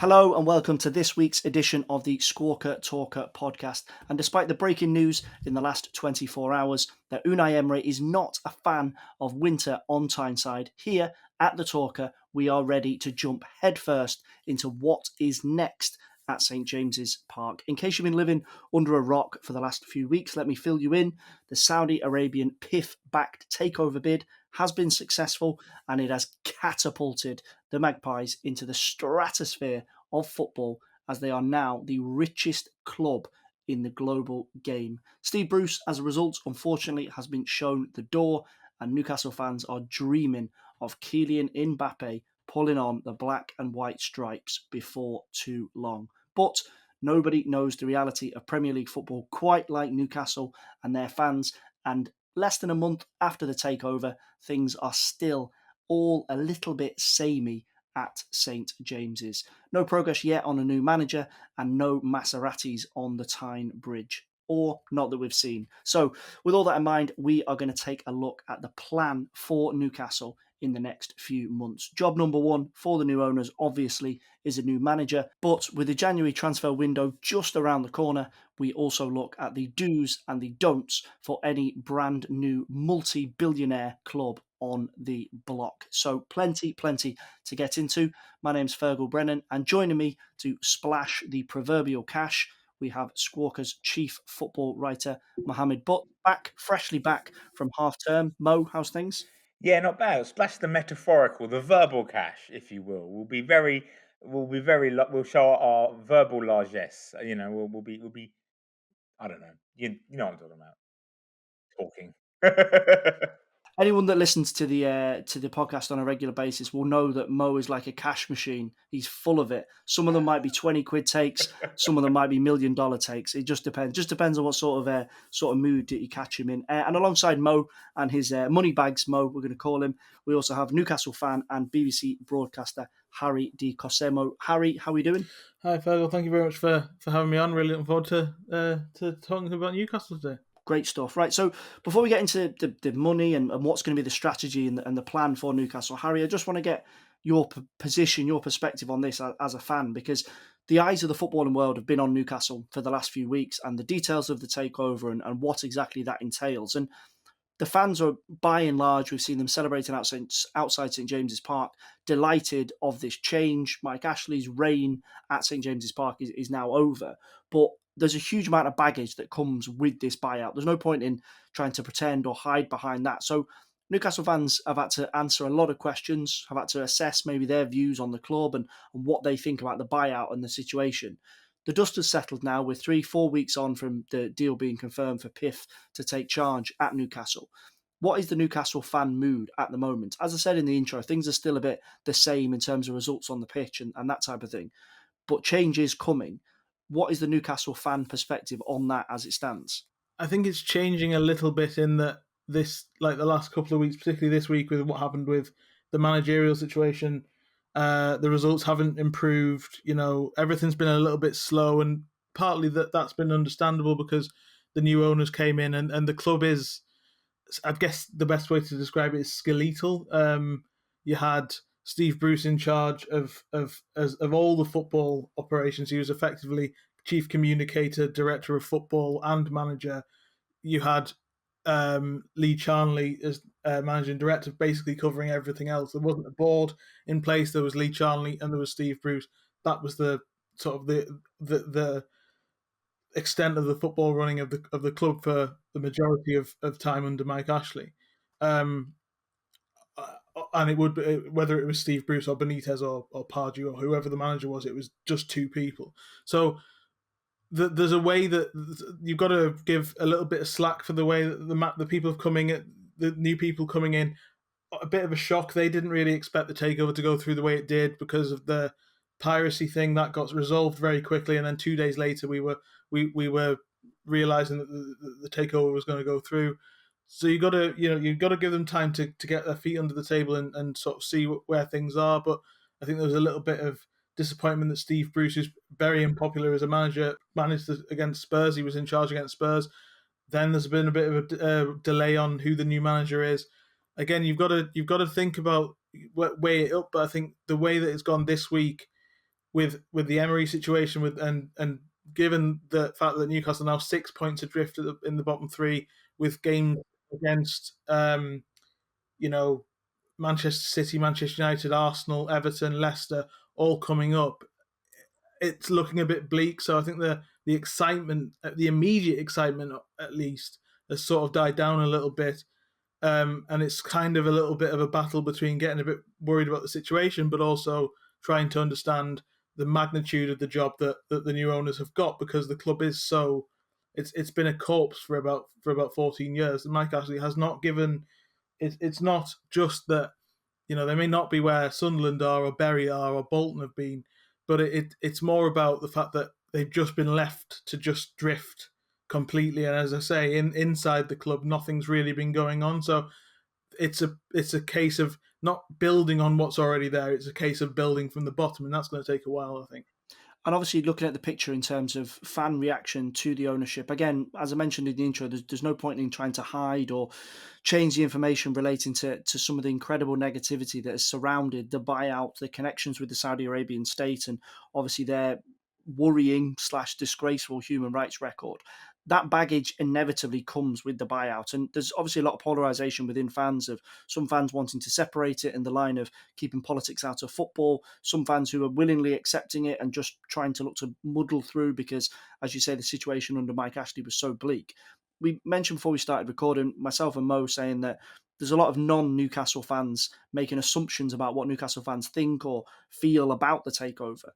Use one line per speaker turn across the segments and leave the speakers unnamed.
Hello and welcome to this week's edition of the Squawka Talker podcast. And despite the breaking news in the last 24 hours that Unai Emery is not a fan of winter on Tyneside, here at the Talker, we are ready to jump headfirst into what is next at St James's Park. In case you've been living under a rock for the last few weeks, let me fill you in. The Saudi Arabian PIF-backed takeover bid has been successful and it has catapulted the Magpies into the stratosphere of football as they are now the richest club in the global game. Steve Bruce, as a result, unfortunately, has been shown the door, and Newcastle fans are dreaming of Kylian Mbappe pulling on the black and white stripes before too long. But nobody knows the reality of Premier League football quite like Newcastle and their fans, and less than a month after the takeover, things are still all a little bit samey at St James's. No progress yet on a new manager and no Maseratis on the Tyne Bridge, or not that we've seen. So with all that in mind, we are going to take a look at the plan for Newcastle in the next few months. Job number one for the new owners, obviously, is a new manager. But with the January transfer window just around the corner, we also look at the do's and the don'ts for any brand new multi-billionaire club on the block. So plenty to get into. My name's Feargal Brennan, and joining me to splash the proverbial cash, we have Squawka's chief football writer, Mohammed Butt, freshly back from half term. Mo, how's things?
Yeah, not bad. Splash the metaphorical, the verbal cash, if you will. We'll show our verbal largesse. We'll be. I don't know. You know what I'm talking about. Talking.
Anyone that listens to the podcast on a regular basis will know that Mo is like a cash machine. He's full of it. Some of them might be 20 quid takes. Some of them might be $1 million takes. It just depends. Just depends on what sort of mood that you catch him in. And alongside Mo and his money bags, Mo, we're going to call him. We also have Newcastle fan and BBC broadcaster Harry De Cosemo. Harry, how are we doing?
Hi, Feargal. Thank you very much for having me on. Really looking forward to talking about Newcastle today.
Great stuff. Right, so before we get into the money and what's going to be the strategy and the plan for Newcastle, Harry, I just want to get your position, your perspective on this as a fan, because the eyes of the footballing world have been on Newcastle for the last few weeks and the details of the takeover and what exactly that entails. And the fans are, by and large, we've seen them celebrating outside St James's Park, delighted of this change. Mike Ashley's reign at St James's Park is now over. But there's a huge amount of baggage that comes with this buyout. There's no point in trying to pretend or hide behind that. So Newcastle fans have had to answer a lot of questions, have had to assess maybe their views on the club and what they think about the buyout and the situation. The dust has settled now. We're 3-4 weeks on from the deal being confirmed for PIF to take charge at Newcastle. What is the Newcastle fan mood at the moment? As I said in the intro, things are still a bit the same in terms of results on the pitch and that type of thing. But change is coming. What is the Newcastle fan perspective on that as it stands?
I think it's changing a little bit in that the last couple of weeks, particularly this week with what happened with the managerial situation, the results haven't improved. Everything's been a little bit slow, and partly that's been understandable because the new owners came in and the club is, I guess the best way to describe it is skeletal. You had Steve Bruce in charge of all the football operations. He was effectively chief communicator, director of football, and manager. You had Lee Charnley as managing director, basically covering everything else. There wasn't a board in place. There was Lee Charnley and there was Steve Bruce. That was the sort of the extent of the football running of the club for the majority of time under Mike Ashley. And it would be, whether it was Steve Bruce or Benitez or Pardew or whoever the manager was, it was just two people. So there's a way that you've got to give a little bit of slack for the way that the people the new people coming in. A bit of a shock. They didn't really expect the takeover to go through the way it did because of the piracy thing that got resolved very quickly, and then 2 days later we were realizing that the takeover was going to go through. So you've got to give them time to get their feet under the table and sort of see where things are. But I think there was a little bit of disappointment that Steve Bruce, who's very unpopular as a manager, managed against Spurs. He was in charge against Spurs. Then there's been a bit of a delay on who the new manager is. Again, you've got to think about weigh it up. But I think the way that it's gone this week, with the Emery situation, and given the fact that Newcastle are now 6 points adrift in the bottom three, with games against Manchester City, Manchester United, Arsenal, Everton, Leicester all coming up, it's looking a bit bleak. So I think the excitement, the immediate excitement at least, has sort of died down a little bit. And it's kind of a little bit of a battle between getting a bit worried about the situation, but also trying to understand the magnitude of the job that the new owners have got, because the club is so it's been a corpse for about 14 years. Mike Ashley has not given. It's not just that they may not be where Sunderland are or Bury are or Bolton have been, but it's more about the fact that they've just been left to just drift completely. And as I say, inside the club, nothing's really been going on. So it's a case of not building on what's already there. It's a case of building from the bottom, and that's going to take a while, I think.
And obviously, looking at the picture in terms of fan reaction to the ownership, again, as I mentioned in the intro, there's no point in trying to hide or change the information relating to some of the incredible negativity that has surrounded the buyout, the connections with the Saudi Arabian state, and obviously their worrying / disgraceful human rights record. That baggage inevitably comes with the buyout. And there's obviously a lot of polarization within fans, of some fans wanting to separate it in the line of keeping politics out of football, some fans who are willingly accepting it and just trying to look to muddle through because, as you say, the situation under Mike Ashley was so bleak. We mentioned before we started recording, myself and Mo saying that there's a lot of non-Newcastle fans making assumptions about what Newcastle fans think or feel about the takeover.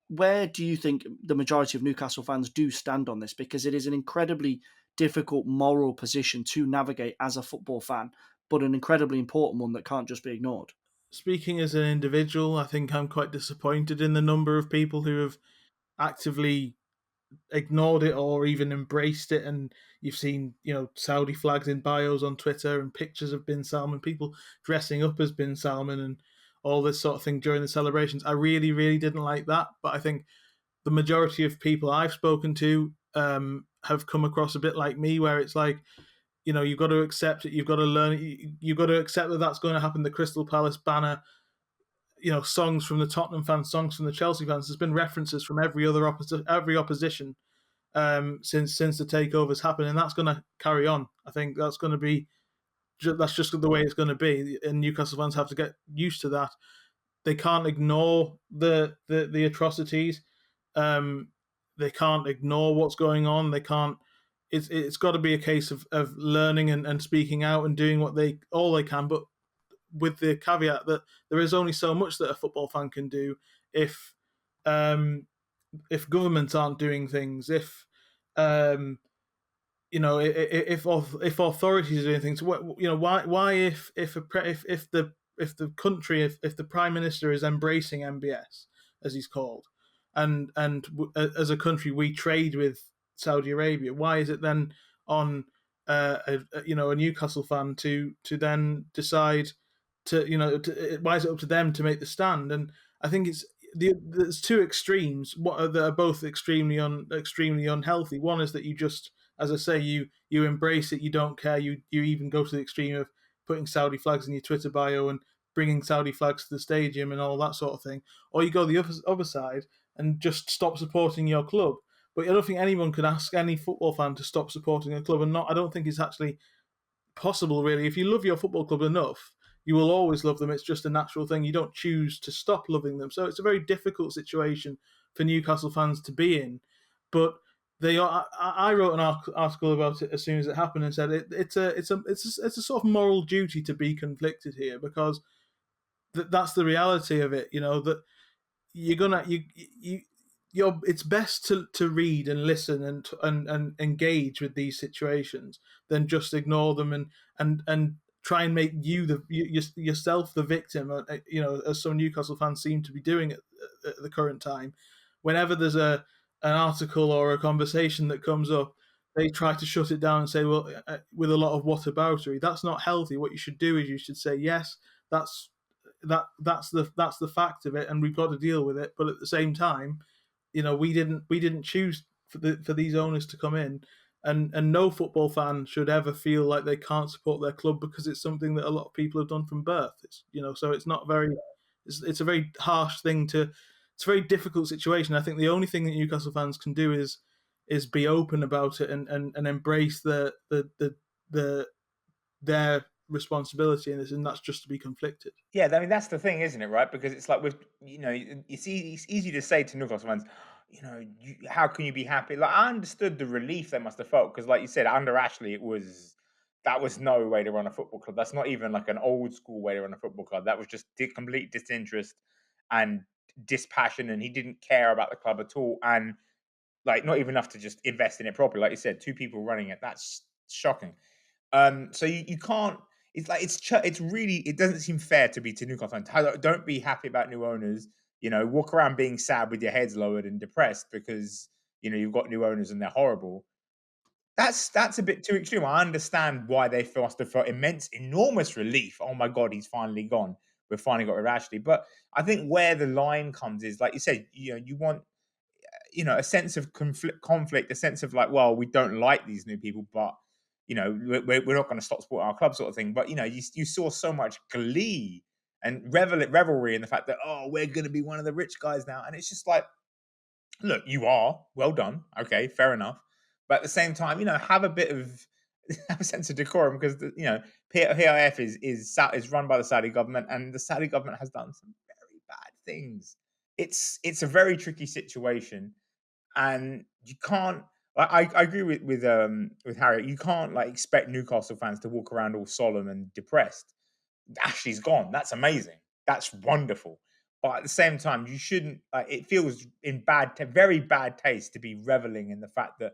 Where do you think the majority of Newcastle fans do stand on this? Because it is an incredibly difficult moral position to navigate as a football fan, but an incredibly important one that can't just be ignored.
Speaking as an individual, I think I'm quite disappointed in the number of people who have actively ignored it or even embraced it. And you've seen, Saudi flags in bios on Twitter and pictures of Bin Salman, people dressing up as Bin Salman and all this sort of thing during the celebrations. I really, really didn't like that. But I think the majority of people I've spoken to have come across a bit like me, where it's like, you've got to accept it, you've got to learn it, you've got to accept that that's going to happen. The Crystal Palace banner, songs from the Tottenham fans, songs from the Chelsea fans. There's been references from every opposition since the takeovers happened, and that's going to carry on. I think that's going to be that's just the way it's going to be, and Newcastle fans have to get used to that. They can't ignore the atrocities. They can't ignore what's going on. They can't. It's got to be a case of learning and speaking out and doing all they can, but with the caveat that there is only so much that a football fan can do if governments aren't doing things, if if authorities are doing things. Why if the country, if the prime minister is embracing MBS, as he's called, and as a country we trade with Saudi Arabia, why is it then on a Newcastle fan to then decide why is it up to them to make the stand? And I think there's two extremes that are both extremely unhealthy. One is that you just, as I say, you embrace it, you don't care, you even go to the extreme of putting Saudi flags in your Twitter bio and bringing Saudi flags to the stadium and all that sort of thing, or you go the other side and just stop supporting your club. But I don't think anyone could ask any football fan to stop supporting a club, and I don't think it's actually possible, really. If you love your football club enough, you will always love them. It's just a natural thing. You don't choose to stop loving them. So it's a very difficult situation for Newcastle fans to be in. But they are. I wrote an article about it as soon as it happened and said it's a sort of moral duty to be conflicted here, because that's the reality of it. That you're gonna it's best to read and listen and engage with these situations than just ignore them and try and make yourself the victim. As some Newcastle fans seem to be doing at the current time. Whenever there's an article or a conversation that comes up, they try to shut it down and say, well, with a lot of whataboutery. That's not healthy. What you should do is you should say, yes, that's the fact of it, and we've got to deal with it. But at the same time, we didn't choose for these owners to come in, and no football fan should ever feel like they can't support their club because it's something that a lot of people have done from birth. So it's not very, it's a very harsh thing to it's a very difficult situation. I think the only thing that Newcastle fans can do is be open about it and embrace their responsibility in this, and that's just to be conflicted.
Yeah, I mean that's the thing, isn't it? Right? Because it's like with it's easy to say to Newcastle fans, how can you be happy? Like I understood the relief they must have felt because, like you said, under Ashley, that was no way to run a football club. That's not even like an old school way to run a football club. That was just complete disinterest and dispassion, and he didn't care about the club at all, and like not even enough to just invest in it properly. Like you said, two people running it. That's shocking. So you can't. It's like it's really. It doesn't seem fair to be to Newcastle fans. Don't be happy about new owners. Walk around being sad with your heads lowered and depressed because you've got new owners and they're horrible. That's a bit too extreme. I understand why they must have felt enormous relief. Oh my god, he's finally gone. We've finally got rid of Ashley. But I think where the line comes is, like you said, you want a sense of conflict, a sense of like, well, we don't like these new people, but we're not going to stop supporting our club, sort of thing. But you saw so much glee and revelry in the fact that, oh, we're going to be one of the rich guys now, and it's just like, look, you are well done, okay, fair enough, but at the same time, have a bit of have a sense of decorum because PIF is run by the Saudi government, and the Saudi government has done some very bad things. It's a very tricky situation, and you can't. I agree with Harry. You can't like expect Newcastle fans to walk around all solemn and depressed. Ashley's gone. That's amazing. That's wonderful. But at the same time, you shouldn't. It feels in very bad taste to be reveling in the fact that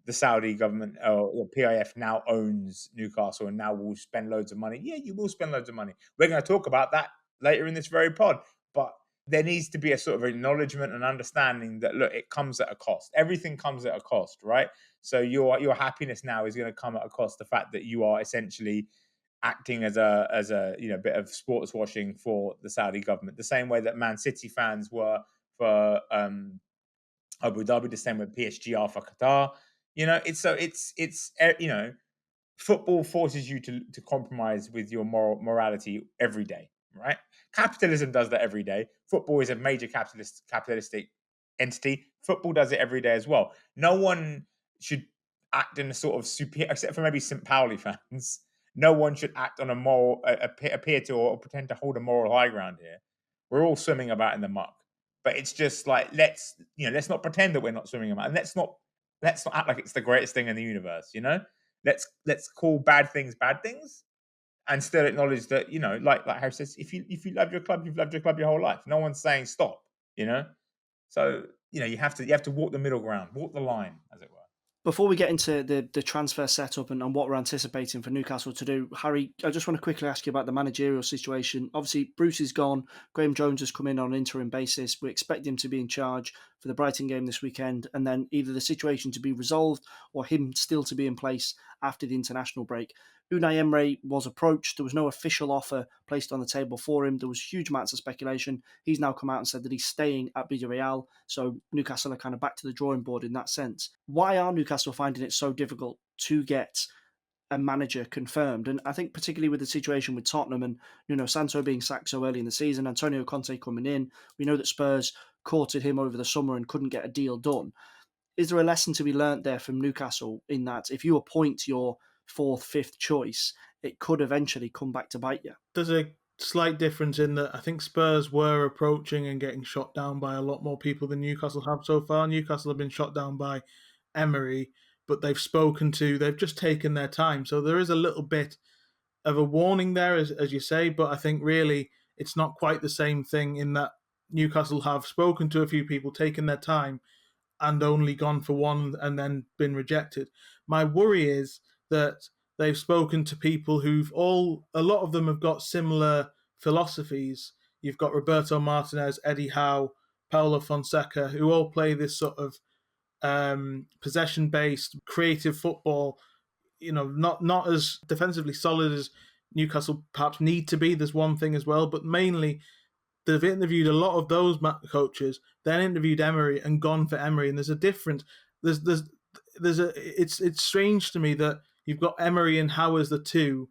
the Saudi government or PIF now owns Newcastle and now will spend loads of money. Yeah, you will spend loads of money. We're going to talk about that later in this very pod. But there needs to be a sort of acknowledgement and understanding that, look, it comes at a cost. Everything comes at a cost, right? So your happiness now is going to come at a cost. The fact that you are essentially acting as a bit of sports washing for the Saudi government, the same way that Man City fans were for Abu Dhabi, the same way PSG are for Qatar. Football forces you to compromise with your morality every day, right? Capitalism does that every day. Football is a major capitalistic entity. Football does it every day as well. No one should act in a sort of superior, except for maybe St. Pauli fans. No one should act on a moral, appear to or pretend to hold a moral high ground here. We're all swimming about in the muck, but it's just like let's not pretend that we're not swimming about, and let's not act like it's the greatest thing in the universe. Let's call bad things, and still acknowledge that like Harry says, if you love your club, you've loved your club your whole life. No one's saying stop. So you have to walk the middle ground, walk the line, as it were.
Before we get into the transfer setup and what we're anticipating for Newcastle to do, Harry, I just want to quickly ask you about the managerial situation. Obviously, Bruce is gone. Graham Jones has come in on an interim basis. We expect him to be in charge for the Brighton game this weekend, and then either the situation to be resolved or him still to be in place after the international break. Unai Emery was approached. There was no official offer placed on the table for him. There was huge amounts of speculation. He's now come out and said that he's staying at Villarreal. So Newcastle are kind of back to the drawing board in that sense. Why are Newcastle finding it so difficult to get a manager confirmed? And I think particularly with the situation with Tottenham and Santo being sacked so early in the season, Antonio Conte coming in, we know that Spurs courted him over the summer and couldn't get a deal done. Is there a lesson to be learnt there from Newcastle in that if you appoint your fourth, fifth choice, it could eventually come back to bite you?
There's a slight difference in that I think Spurs were approaching and getting shot down by a lot more people than Newcastle have so far. Newcastle have been shot down by Emery, but they've just taken their time. So there is a little bit of a warning there, as you say, but I think really it's not quite the same thing in that Newcastle have spoken to a few people, taken their time, and only gone for one and then been rejected. My worry is that they've spoken to people a lot of them have got similar philosophies. You've got Roberto Martinez, Eddie Howe, Paulo Fonseca, who all play this sort of possession-based, creative football, not as defensively solid as Newcastle perhaps need to be. There's one thing as well, but mainly they've interviewed a lot of those coaches, then interviewed Emery and gone for Emery. And there's a difference. It's strange to me that you've got Emery and Howe as the two,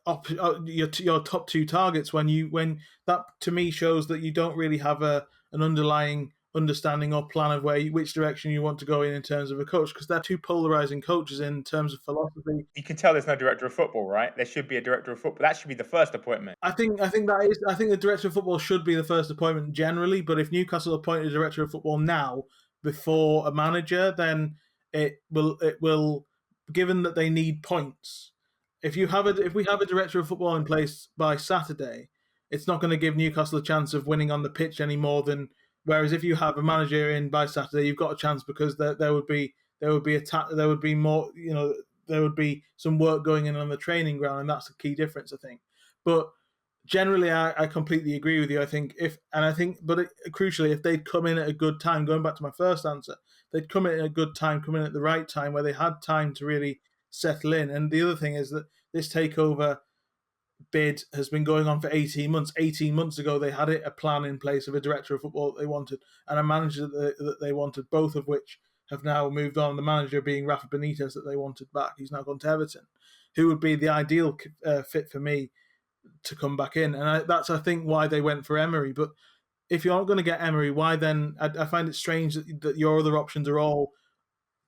your top two targets when that to me shows that you don't really have an underlying understanding or plan of which direction you want to go in terms of a coach, because they're two polarizing coaches in terms of philosophy.
You can tell there's no director of football, right? There should be a director of football. That should be the first appointment.
I think the director of football should be the first appointment generally, but if Newcastle appointed a director of football now before a manager, then it will given that they need points. If we have a director of football in place by Saturday, it's not going to give Newcastle a chance of winning on the pitch any more than. Whereas if you have a manager in by Saturday, you've got a chance because there would be more, there would be some work going in on the training ground, and that's the key difference, I think. But generally, I completely agree with you. Crucially, if they'd come in at a good time, going back to my first answer, they'd come in at a good time, come in at the right time where they had time to really settle in. And the other thing is that this takeover bid has been going on for 18 months. 18 months ago, they had a plan in place of a director of football that they wanted and a manager that they wanted, both of which have now moved on. The manager being Rafa Benitez that they wanted back. He's now gone to Everton, who would be the ideal fit for me to come back in. And that's, I think, why they went for Emery. But if you aren't going to get Emery, why then? I find it strange that your other options are all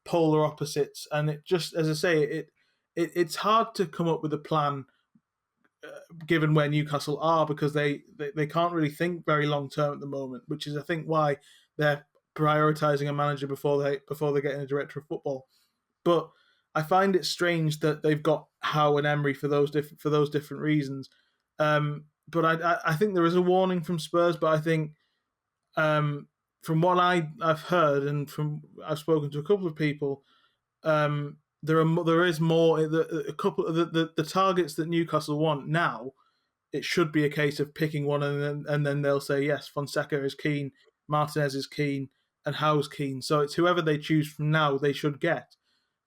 polar opposites. And it just, as I say, it's hard to come up with a plan given where Newcastle are, because they can't really think very long term at the moment, which is, I think, why they're prioritising a manager before they're getting a director of football. But I find it strange that they've got Howe and Emery for those different reasons. But I think there is a warning from Spurs. But I think from what I've heard and from I've spoken to a couple of people, there is more. A couple of the targets that Newcastle want now. It should be a case of picking one, and then they'll say yes. Fonseca is keen, Martinez is keen, and Howe's keen. So it's whoever they choose from now they should get,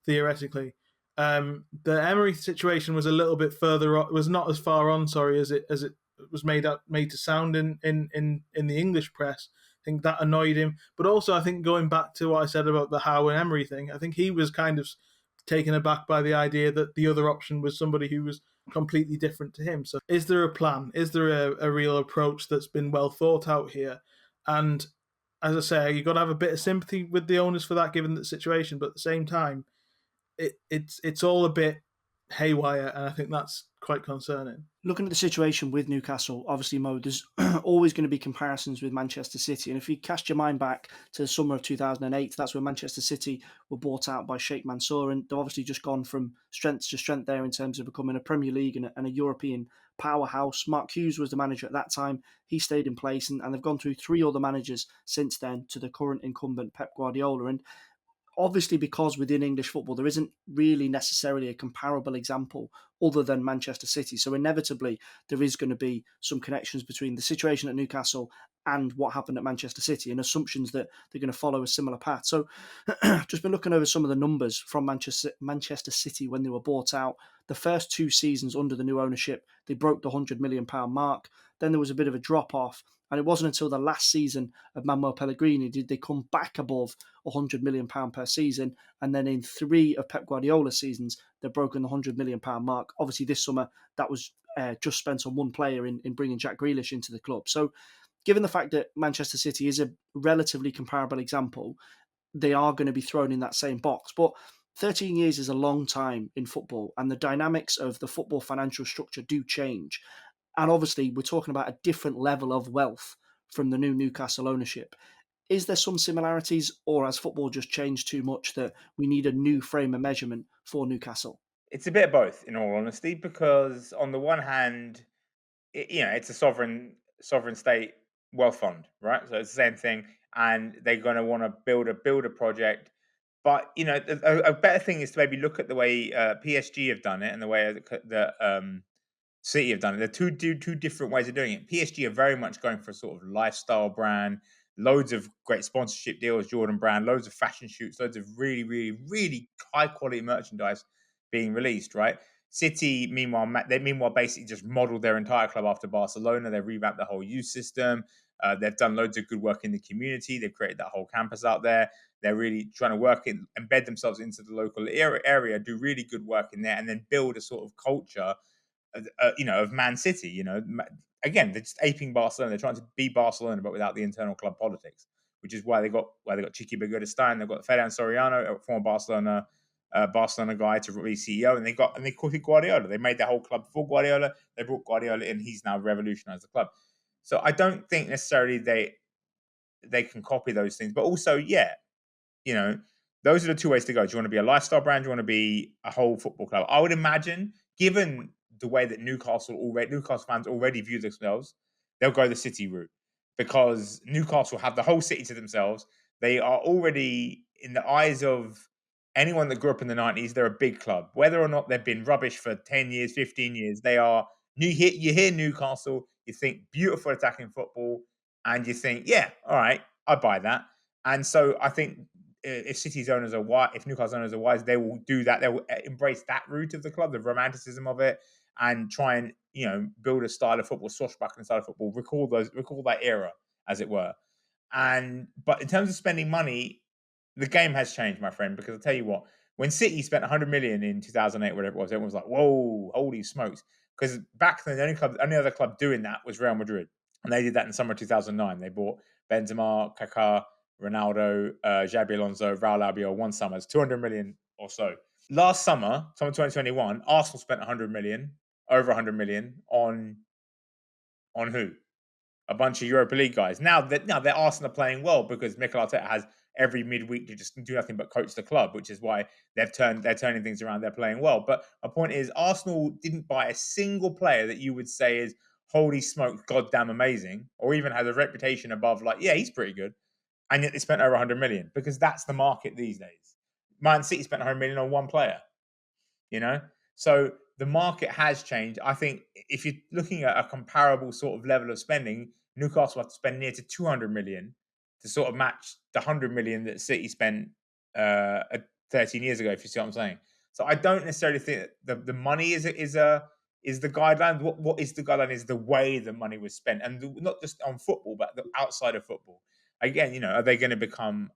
theoretically. The Emery situation was a little bit further. Was not as far on. Sorry, as it was made to sound in the English press. I think that annoyed him. But also, I think going back to what I said about the Howe and Emery thing, I think he was kind of taken aback by the idea that the other option was somebody who was completely different to him. So is there a plan? Is there a real approach that's been well thought out here? And as I say, you've got to have a bit of sympathy with the owners for that, given the situation. But at the same time, it's all a bit haywire, and I think that's quite concerning.
Looking at the situation with Newcastle, obviously, Mo, there's always going to be comparisons with Manchester City. And if you cast your mind back to the summer of 2008, that's when Manchester City were bought out by Sheikh Mansour, and they've obviously just gone from strength to strength there in terms of becoming a Premier League and a European powerhouse. Mark Hughes was the manager at that time. He stayed in place, and they've gone through three other managers since then to the current incumbent Pep Guardiola. And obviously, because within English football, there isn't really necessarily a comparable example other than Manchester City. So inevitably, there is going to be some connections between the situation at Newcastle and what happened at Manchester City, and assumptions that they're going to follow a similar path. So just been looking over some of the numbers from Manchester City when they were bought out. The first two seasons under the new ownership, they broke the £100 million mark. Then there was a bit of a drop-off. And it wasn't until the last season of Manuel Pellegrini did they come back above £100 million per season. And then in three of Pep Guardiola's seasons, they've broken the £100 million mark. Obviously, this summer, that was just spent on one player in bringing Jack Grealish into the club. So given the fact that Manchester City is a relatively comparable example, they are going to be thrown in that same box. But 13 years is a long time in football, and the dynamics of the football financial structure do change. And obviously, we're talking about a different level of wealth from the new Newcastle ownership. Is there some similarities, or has football just changed too much that we need a new frame of measurement for Newcastle?
It's a bit of both, in all honesty, because on the one hand, it's a sovereign state wealth fund, right? So it's the same thing, and they're going to want to build a project. But a better thing is to maybe look at the way PSG have done it and the way that City have done it. They're two different ways of doing it. PSG are very much going for a sort of lifestyle brand, loads of great sponsorship deals, Jordan Brand, loads of fashion shoots, loads of really, really, really high quality merchandise being released, right? City, meanwhile basically just modeled their entire club after Barcelona. They revamped the whole youth system. They've done loads of good work in the community. They've created that whole campus out there. They're really trying to embed themselves into the local area, do really good work in there, and then build a sort of culture of Man City. Again, they're just aping Barcelona. They're trying to be Barcelona, but without the internal club politics, which is why they got Chiqui Begiristain. They've got Ferran Soriano, a former Barcelona guy, to be CEO, and they called it Guardiola. They made their whole club for Guardiola. They brought Guardiola in. He's now revolutionized the club. So I don't think necessarily they can copy those things, but also, those are the two ways to go. Do you want to be a lifestyle brand? Do you want to be a whole football club? I would imagine, given the way that Newcastle fans already view themselves, they'll go the City route, because Newcastle have the whole city to themselves. They are already, in the eyes of anyone that grew up in the 90s, they're a big club. Whether or not they've been rubbish for 10 years, 15 years, they are new. You hear Newcastle, you think beautiful attacking football, and you think, yeah, all right, I buy that. And so I think if City's owners are wise, if Newcastle owners are wise, they will do that. They will embrace that route of the club, the romanticism of it, and try and build a style of football, swashbuckling style of football, recall that era, as it were. But in terms of spending money, the game has changed, my friend. Because I'll tell you what, when City spent 100 million in 2008, whatever it was, everyone was like, "Whoa, holy smokes!" Because back then, the only other club doing that was Real Madrid, and they did that in summer 2009. They bought Benzema, Kaká, Ronaldo, Xabi Alonso, Raul Albiol, one summer. It's 200 million or so. Last summer 2021, Arsenal spent 100 million, over 100 million on who? A bunch of Europa League guys. Now they're Arsenal playing well because Mikel Arteta has every midweek to just do nothing but coach the club, which is why they're turning things around. They're playing well. But my point is, Arsenal didn't buy a single player that you would say is holy smoke, goddamn amazing, or even has a reputation above yeah, he's pretty good. And yet they spent over 100 million, because that's the market these days. Man City spent 100 million on one player, So the market has changed. I think if you're looking at a comparable sort of level of spending, Newcastle have to spend near to 200 million to sort of match the 100 million that City spent 13 years ago, if you see what I'm saying. So I don't necessarily think that the money is the guideline. What is the guideline is the way the money was spent, and not just on football, but outside of football. Again, are they going to become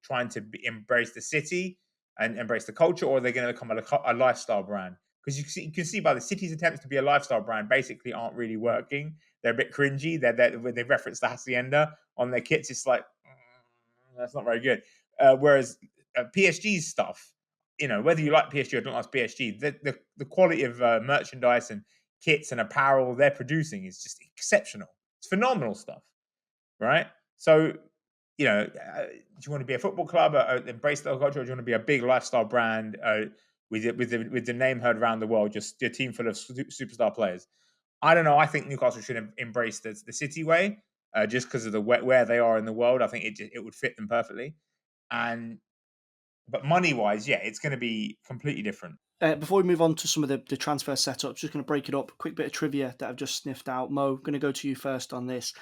trying to embrace the city and embrace the culture, or are they going to become a lifestyle brand? Because you can see by the City's attempts to be a lifestyle brand basically aren't really working. They're a bit cringy. They reference the hacienda on their kits. It's like, that's not very good. Whereas PSG's stuff, whether you like PSG or don't like PSG, the quality of merchandise and kits and apparel they're producing is just exceptional. It's phenomenal stuff, right? So, do you want to be a football club, embrace the culture, or do you want to be a big lifestyle brand with the name heard around the world, just a team full of superstar players? I don't know. I think Newcastle should embrace the City way, just because of where they are in the world. I think it would fit them perfectly. But money-wise, yeah, it's going to be completely different.
Before we move on to some of the transfer setups, just going to break it up. Quick bit of trivia that I've just sniffed out. Mo, going to go to you first on this.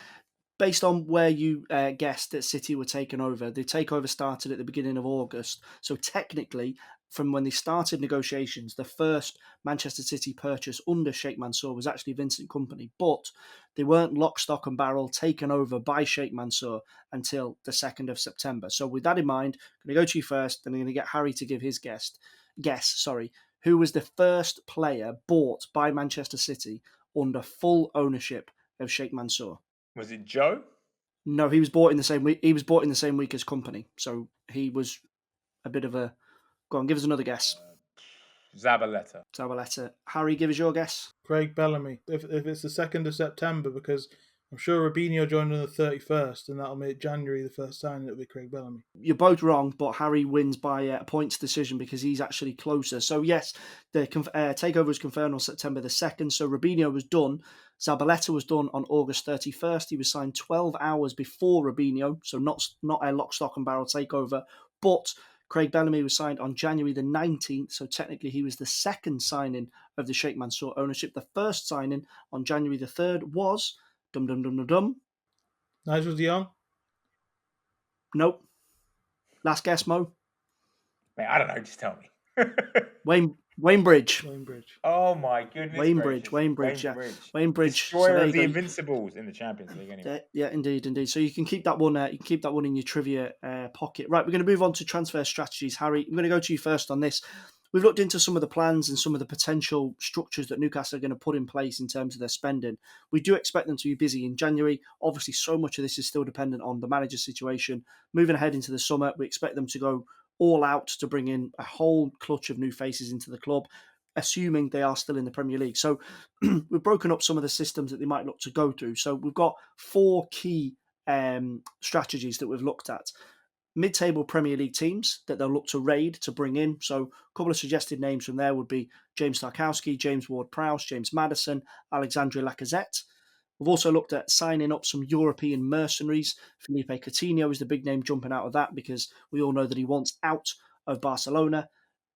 Based on where you guessed that City were taken over, the takeover started at the beginning of August. So technically, from when they started negotiations, the first Manchester City purchase under Sheikh Mansour was actually Vincent Kompany, but they weren't lock, stock and barrel taken over by Sheikh Mansour until the 2nd of September. So with that in mind, I'm going to go to you first, then I'm going to get Harry to give his guess. Who was the first player bought by Manchester City under full ownership of Sheikh Mansour?
Was it Joe?
No, he was bought in the same week. He was bought in the same week as Kompany, so he was a bit of a. Go on, give us another guess.
Zabaleta.
Harry, give us your guess.
Craig Bellamy. If it's the 2nd of September, because I'm sure Robinho joined on the 31st, and that'll make January the first time it'll be Craig Bellamy.
You're both wrong, but Harry wins by a points decision because he's actually closer. So yes, the takeover was confirmed on September the 2nd. So Robinho was done. Zabaleta was done on August 31st. He was signed 12 hours before Robinho, so not a lock, stock and barrel takeover. But Craig Bellamy was signed on January the 19th, so technically he was the second signing of the Sheikh Mansour ownership. The first signing on January the 3rd was...
Nigel de Jong?
Nope. Last guess, Mo?
Mate, I don't know. Just tell me.
Wayne Bridge.
Oh my goodness.
Wayne Bridge.
Destroyer of the Invincibles in the Champions League. Anyway.
Yeah, indeed. So you can keep that one. You can keep that one in your trivia pocket. Right, we're going to move on to transfer strategies. Harry, I'm going to go to you first on this. we've looked into some of the plans and some of the potential structures that Newcastle are going to put in place in terms of their spending. We do expect them to be busy in January. Obviously, so much of this is still dependent on the manager's situation. Moving ahead into the summer, we expect them to go all out to bring in a whole clutch of new faces into the club, assuming they are still in the Premier League. So we've broken up some of the systems that they might look to go through. So we've got 4 key strategies that we've looked at. Mid-table Premier League teams that they'll look to raid to bring in. So a couple of suggested names from there would be James Tarkowski, James Ward-Prowse, James Maddison, Alexandre Lacazette. We've also looked at signing up some European mercenaries. Philippe Coutinho is the big name jumping out of that because we all know that he wants out of Barcelona.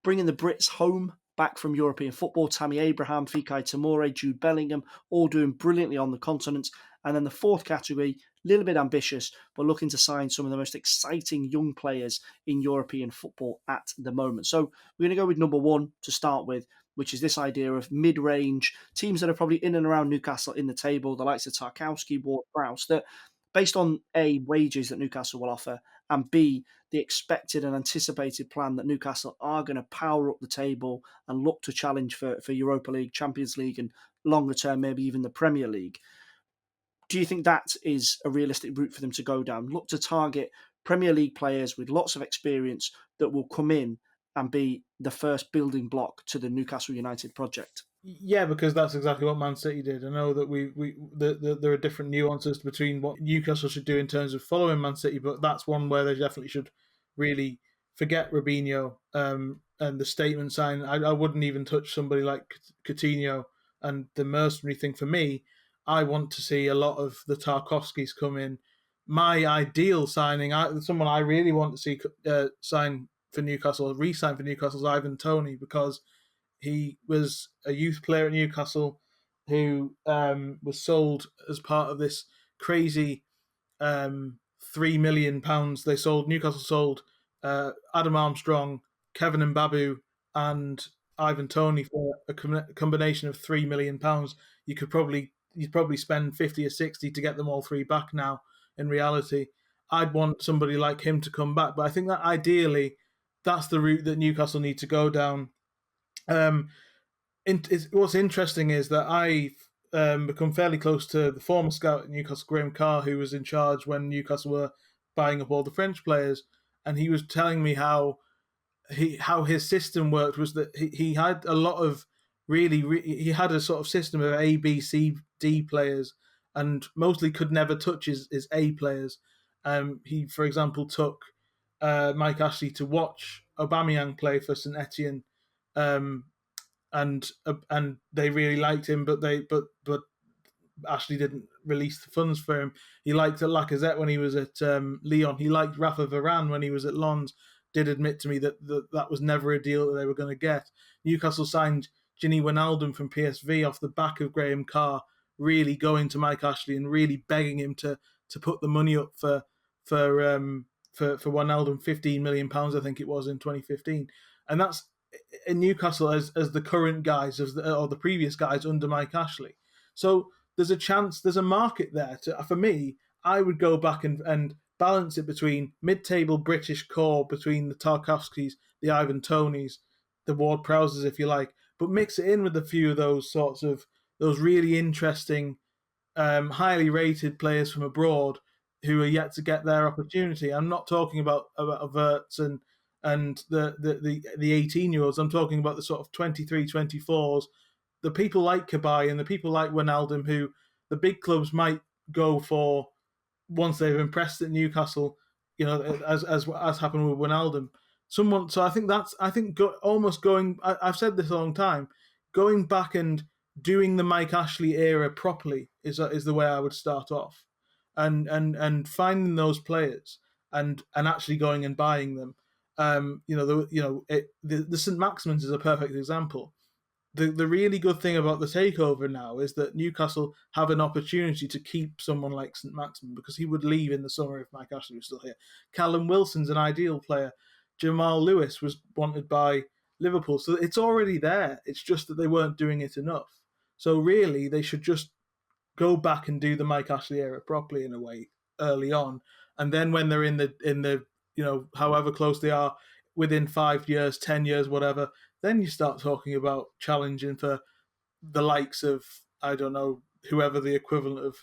Bringing the Brits home back from European football, Tammy Abraham, Fikayo Tomori, Jude Bellingham, all doing brilliantly on the continent. And then the 4th category, a little bit ambitious, but looking to sign some of the most exciting young players in European football at the moment. So we're going to go with number 1 to start with, which is this idea of mid-range teams that are probably in and around Newcastle in the table, the likes of Tarkowski, Ward-Prowse, that based on A, wages that Newcastle will offer, and B, the expected and anticipated plan that Newcastle are going to power up the table and look to challenge for Europa League, Champions League, and longer term, maybe even the Premier League. Do you think that is a realistic route for them to go down? Look to target Premier League players with lots of experience that will come in and be the first building block to the Newcastle United project.
Yeah, because that's exactly what Man City did. I know that there are different nuances between what Newcastle should do in terms of following Man City, but that's one where they definitely should really forget Robinho and the statement sign. I wouldn't even touch somebody like Coutinho and the mercenary thing. For me, I want to see a lot of the Tarkowskis come in. My ideal signing, someone I really want to see sign for Newcastle, re-sign for Newcastle, is Ivan Toney, because he was a youth player at Newcastle who was sold as part of this crazy £3 million. Newcastle sold Adam Armstrong, Kevin Mbabu, and Ivan Toney for a combination of £3 million. You'd probably spend 50 or 60 to get them all 3 back now. In reality, I'd want somebody like him to come back, but I think that ideally, that's the route that Newcastle need to go down. What's interesting is that I've become fairly close to the former scout at Newcastle, Graham Carr, who was in charge when Newcastle were buying up all the French players, and he was telling me how his system worked was that he had a lot of he had a sort of system of A, B, C, D players, and mostly could never touch his A players. He, for example, took Mike Ashley to watch Aubameyang play for St Etienne, and they really liked him, but Ashley didn't release the funds for him. He liked Lacazette when he was at Lyon. He liked Rafa Varane when he was at Lens. Did admit to me that was never a deal that they were going to get. Newcastle signed Gini Wijnaldum from PSV off the back of Graham Carr really going to Mike Ashley and really begging him to put the money up for Wijnaldum, £15 million, I think it was, in 2015. And that's in Newcastle as the current guys or the previous guys under Mike Ashley. So there's a chance, there's a market there. For me, I would go back and balance it between mid-table British core, between the Tarkowskis, the Ivan Toneys, the Ward-Prowses, if you like, but mix it in with a few of those really interesting, highly rated players from abroad who are yet to get their opportunity. I'm not talking about Verts and the 18-year-olds. I'm talking about the sort of 23, 24s, the people like Cabaye and the people like Wijnaldum, who the big clubs might go for once they've impressed at Newcastle, as happened with Wijnaldum. I've said this a long time, going back and doing the Mike Ashley era properly is the way I would start off, and finding those players and actually going and buying them. The St. Maximans is a perfect example. The really good thing about the takeover now is that Newcastle have an opportunity to keep someone like St. Maximin, because he would leave in the summer if Mike Ashley was still here. Callum Wilson's an ideal player. Jamal Lewis was wanted by Liverpool, so it's already there. It's just that they weren't doing it enough. So really, they should just go back and do the Mike Ashley era properly in a way early on, and then when they're in the however close they are, within 5 years, 10 years, whatever, then you start talking about challenging for the likes of, I don't know, whoever the equivalent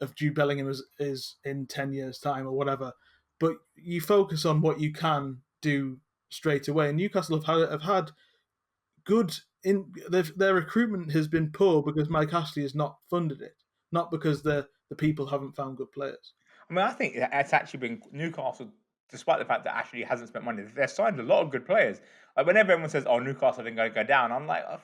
of Jude Bellingham is in 10 years' time or whatever. But you focus on what you can do straight away. And Newcastle have had good their recruitment has been poor because Mike Ashley has not funded it, not because the people haven't found good players.
I mean, I think it's actually been Newcastle, despite the fact that Ashley hasn't spent money, they've signed a lot of good players. Like whenever everyone says, "Oh, Newcastle didn't go down," I'm like, oh,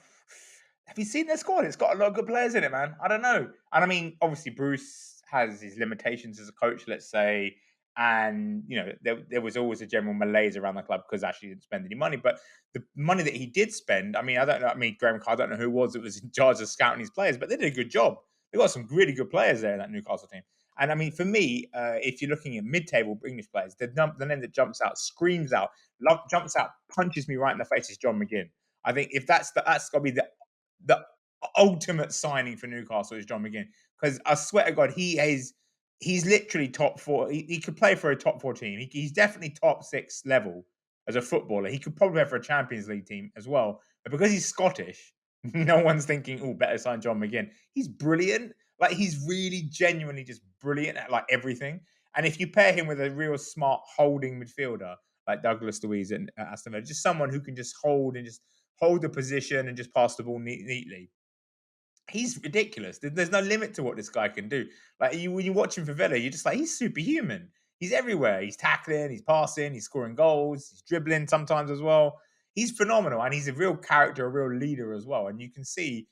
have you seen their squad? It's got a lot of good players in it, man. I don't know. And I mean, obviously, Bruce has his limitations as a coach, let's say. And, there was always a general malaise around the club because Ashley didn't spend any money. But the money that he did spend, I mean, I don't know. I mean, Graham Carr, I don't know who it was that was in charge of scouting his players, but they did a good job. They got some really good players there in that Newcastle team. And I mean, for me, if you're looking at mid-table English players, the name that jumps out, screams out, jumps out, punches me right in the face is John McGinn. I think if that's got to be the ultimate signing for Newcastle is John McGinn, because I swear to God, he's literally top four. He could play for a top four team. He's definitely top six level as a footballer. He could probably play for a Champions League team as well. But because he's Scottish, no one's thinking, "Oh, better sign John McGinn." He's brilliant. Like he's really genuinely just brilliant at like everything. And if you pair him with a real smart holding midfielder like Douglas Luiz at Aston Villa, just someone who can just hold the position and just pass the ball neatly. He's ridiculous. There's no limit to what this guy can do. Like when you watch him for Villa, you're just like, he's superhuman. He's everywhere. He's tackling, he's passing, he's scoring goals, he's dribbling sometimes as well. He's phenomenal, and he's a real character, a real leader as well. And you can see,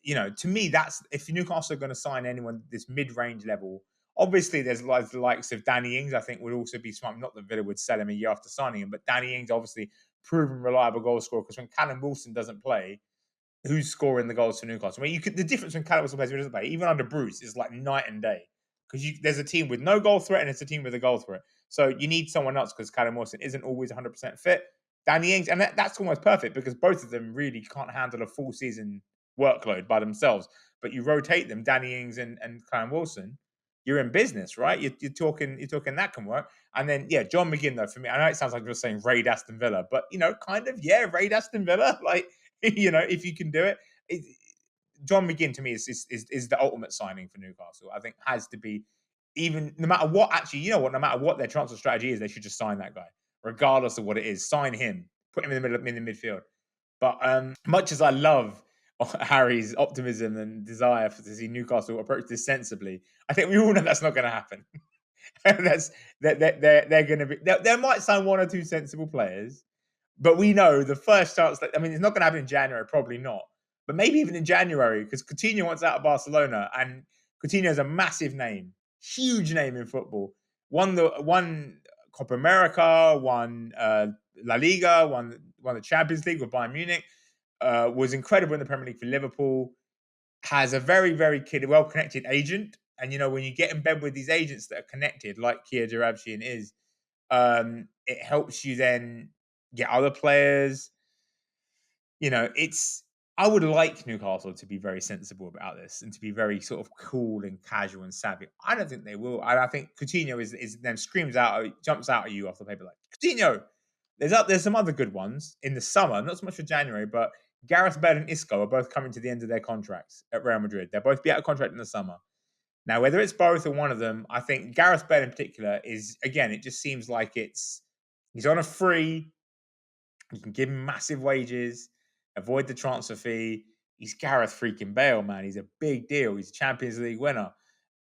to me, that's if Newcastle are going to sign anyone this mid-range level. Obviously, there's like the likes of Danny Ings. I think would also be smart. Not that Villa would sell him a year after signing him, but Danny Ings obviously proven reliable goal scorer. Because when Callum Wilson doesn't play, who's scoring the goals for Newcastle? I mean, the difference when Callum Wilson plays and doesn't play, even under Bruce, is like night and day. Because there's a team with no goal threat and it's a team with a goal threat. So you need someone else because Callum Wilson isn't always 100% fit. Danny Ings, and that's almost perfect because both of them really can't handle a full season workload by themselves. But you rotate them, Danny Ings and Callum Wilson, you're in business, right? You're talking that can work. And then John McGinn though, for me, I know it sounds like you're saying raid Aston Villa, but kind of raid Aston Villa. Like if you can do it, John McGinn to me is the ultimate signing for Newcastle. I think has to be, even no matter what. Actually, you know what? No matter what their transfer strategy is, they should just sign that guy, regardless of what it is. Sign him, put him in the middle in the midfield. But much as I love Harry's optimism and desire to see Newcastle approach this sensibly, I think we all know that's not going to happen. They're going to be. They might sign one or two sensible players, but we know the first chance that, I mean, it's not going to happen in January, probably not. But maybe even in January, because Coutinho wants out of Barcelona, and Coutinho is a massive name, huge name in football. Won Copa America, won La Liga, won the Champions League with Bayern Munich, was incredible in the Premier League for Liverpool, has a very, very well-connected agent. And, when you get in bed with these agents that are connected, like Kia Jarabshian is, it helps you then get other players. I would like Newcastle to be very sensible about this and to be very sort of cool and casual and savvy. I don't think they will. I think Coutinho is then jumps out at you off the paper like Coutinho. There's some other good ones in the summer, not so much for January, but Gareth Bale and Isco are both coming to the end of their contracts at Real Madrid. They'll both be out of contract in the summer. Now, whether it's both or one of them, I think Gareth Bale in particular is, again, it just seems like he's on a free. You can give him massive wages, avoid the transfer fee. He's Gareth freaking Bale, man. He's a big deal. He's a Champions League winner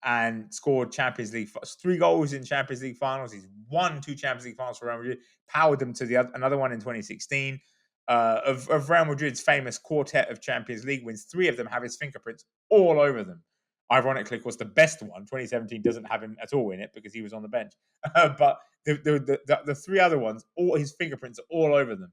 and scored Champions League 3 goals in Champions League finals. He's won 2 Champions League finals for Real Madrid, powered them to another one in 2016. Of Real Madrid's famous quartet of Champions League wins, 3 of them have his fingerprints all over them. Ironically, of course, the best one, 2017, doesn't have him at all in it because he was on the bench. But the 3 other ones, all his fingerprints are all over them.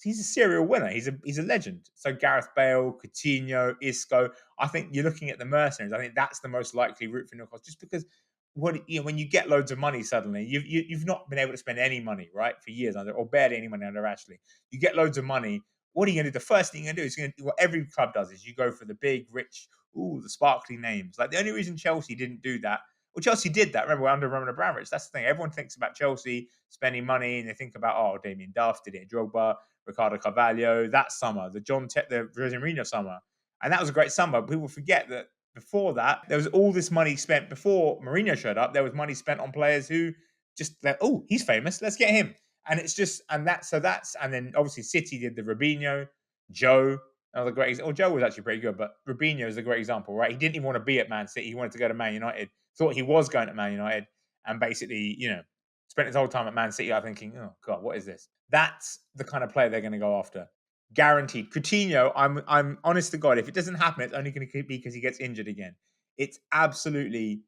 He's a serial winner. He's a legend. So Gareth Bale, Coutinho, Isco. I think you're looking at the Mercenaries. I think that's the most likely route for Newcastle, just because when you get loads of money suddenly, you've not been able to spend any money, right, for years or barely any money under Ashley. You get loads of money. What are you going to do? The first thing you're going to do is what every club does is you go for the big, rich, the sparkly names. Like the only reason Chelsea didn't do that. Well, Chelsea did that. Remember, under Roman Abramovich. That's the thing. Everyone thinks about Chelsea spending money, and they think about, Damien Duff did it, Drogba. Ricardo Carvalho, that summer, the Jose Mourinho summer. And that was a great summer. People forget that before that, there was all this money spent before Mourinho showed up. There was money spent on players who just like, oh, he's famous, let's get him. And it's just, and then obviously City did the Robinho, Joe, another great example. Joe was actually pretty good, but Robinho is a great example, right? He didn't even want to be at Man City. He wanted to go to Man United, thought he was going to Man United, and basically, spent his whole time at Man City thinking, oh, God, what is this? That's the kind of player they're going to go after. Guaranteed. Coutinho, I'm honest to God, if it doesn't happen, it's only going to be because he gets injured again. It's absolutely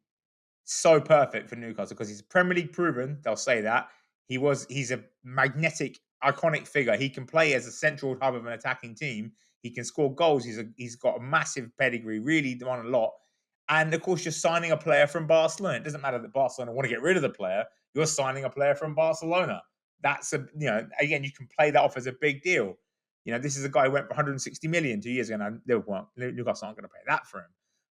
so perfect for Newcastle because he's Premier League proven. They'll say that. He's a magnetic, iconic figure. He can play as a central hub of an attacking team. He can score goals. He's got a massive pedigree, really won a lot. And of course, you're signing a player from Barcelona. It doesn't matter that Barcelona want to get rid of the player. You're signing a player from Barcelona. That's again, you can play that off as a big deal. This is a guy who went for 160 million 2 years ago. Now, Newcastle aren't going to pay that for him.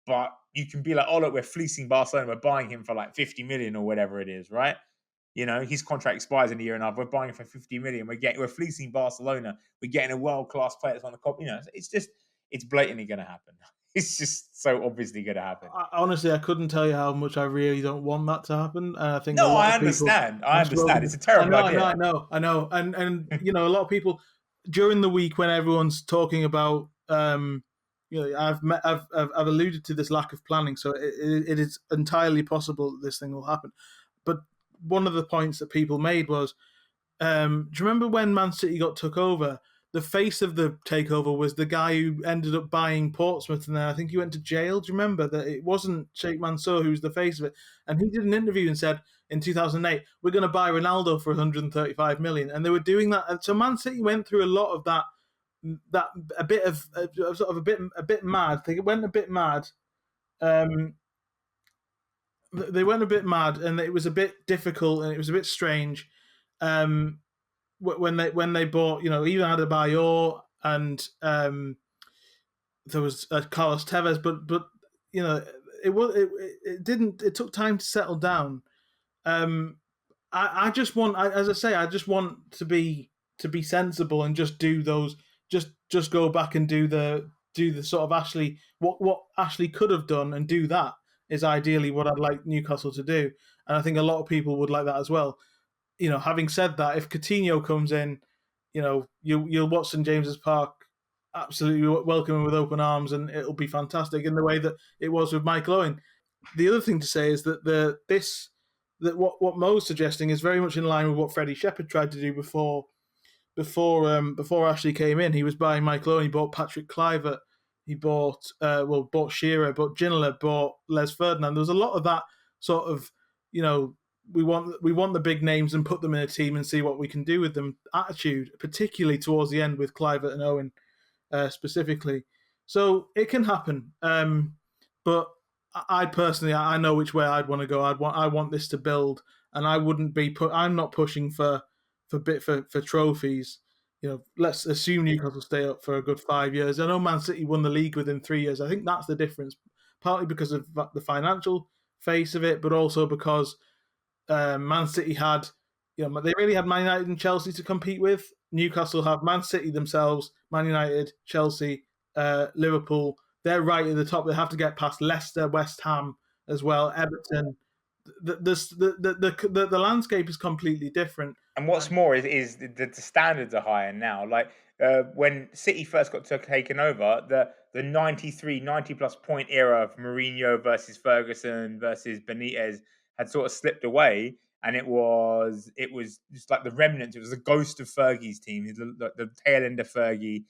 But you can be like, oh, look, we're fleecing Barcelona. We're buying him for like 50 million or whatever it is, right? His contract expires in a year and a half. We're buying him for 50 million. We're fleecing Barcelona. We're getting a world-class player that's on the cup. It's blatantly going to happen. It's just so obviously going to happen.
Honestly, I couldn't tell you how much I really don't want that to happen. And I think
I understand. I understand. It's a terrible idea.
I know. And a lot of people during the week when everyone's talking about, I've alluded to this lack of planning, so it is entirely possible that this thing will happen. But one of the points that people made was, do you remember when Man City got took over? The face of the takeover was the guy who ended up buying Portsmouth, and then I think he went to jail. Do you remember that it wasn't Sheikh Mansour who's the face of it? And he did an interview and said in 2008, we're going to buy Ronaldo for 135 million. And they were doing that. So Man City went through a lot of that a bit mad. They went a bit mad. They went a bit mad, and it was a bit difficult, and it was a bit strange. When they bought, even had a Bayor and there was Carlos Tevez, but it took time to settle down. I just want, as I say, I just want to be sensible and just do those, just go back and do the sort of Ashley, what Ashley could have done, and do that is ideally what I'd like Newcastle to do, and I think a lot of people would like that as well. Having said that, if Coutinho comes in, you'll watch St James's Park absolutely welcome him with open arms, and it'll be fantastic in the way that it was with Michael Owen. The other thing to say is that what Mo's suggesting is very much in line with what Freddie Shepherd tried to do before Ashley came in. He was buying Michael Owen. He bought Patrick Kluivert. He bought Shearer, bought Ginola, bought Les Ferdinand. There was a lot of that sort of, we want the big names and put them in a team and see what we can do with them attitude, particularly towards the end with Kluivert and Owen specifically. So it can happen. But I personally, I know which way I'd want to go. I want this to build, and I wouldn't be I'm not pushing for trophies. Let's assume Newcastle stay up for a good 5 years. I know Man City won the league within 3 years. I think that's the difference, partly because of the financial face of it, but also because Man City had, they really had Man United and Chelsea to compete with. Newcastle have Man City themselves, Man United, Chelsea, Liverpool. They're right at the top. They have to get past Leicester, West Ham as well, Everton. The landscape is completely different.
And what's more is the standards are higher now. Like when City first got taken over, the 90 plus point era of Mourinho versus Ferguson versus Benitez had sort of slipped away, and it was just like the remnants. It was the ghost of Fergie's team, the tail end of Fergie,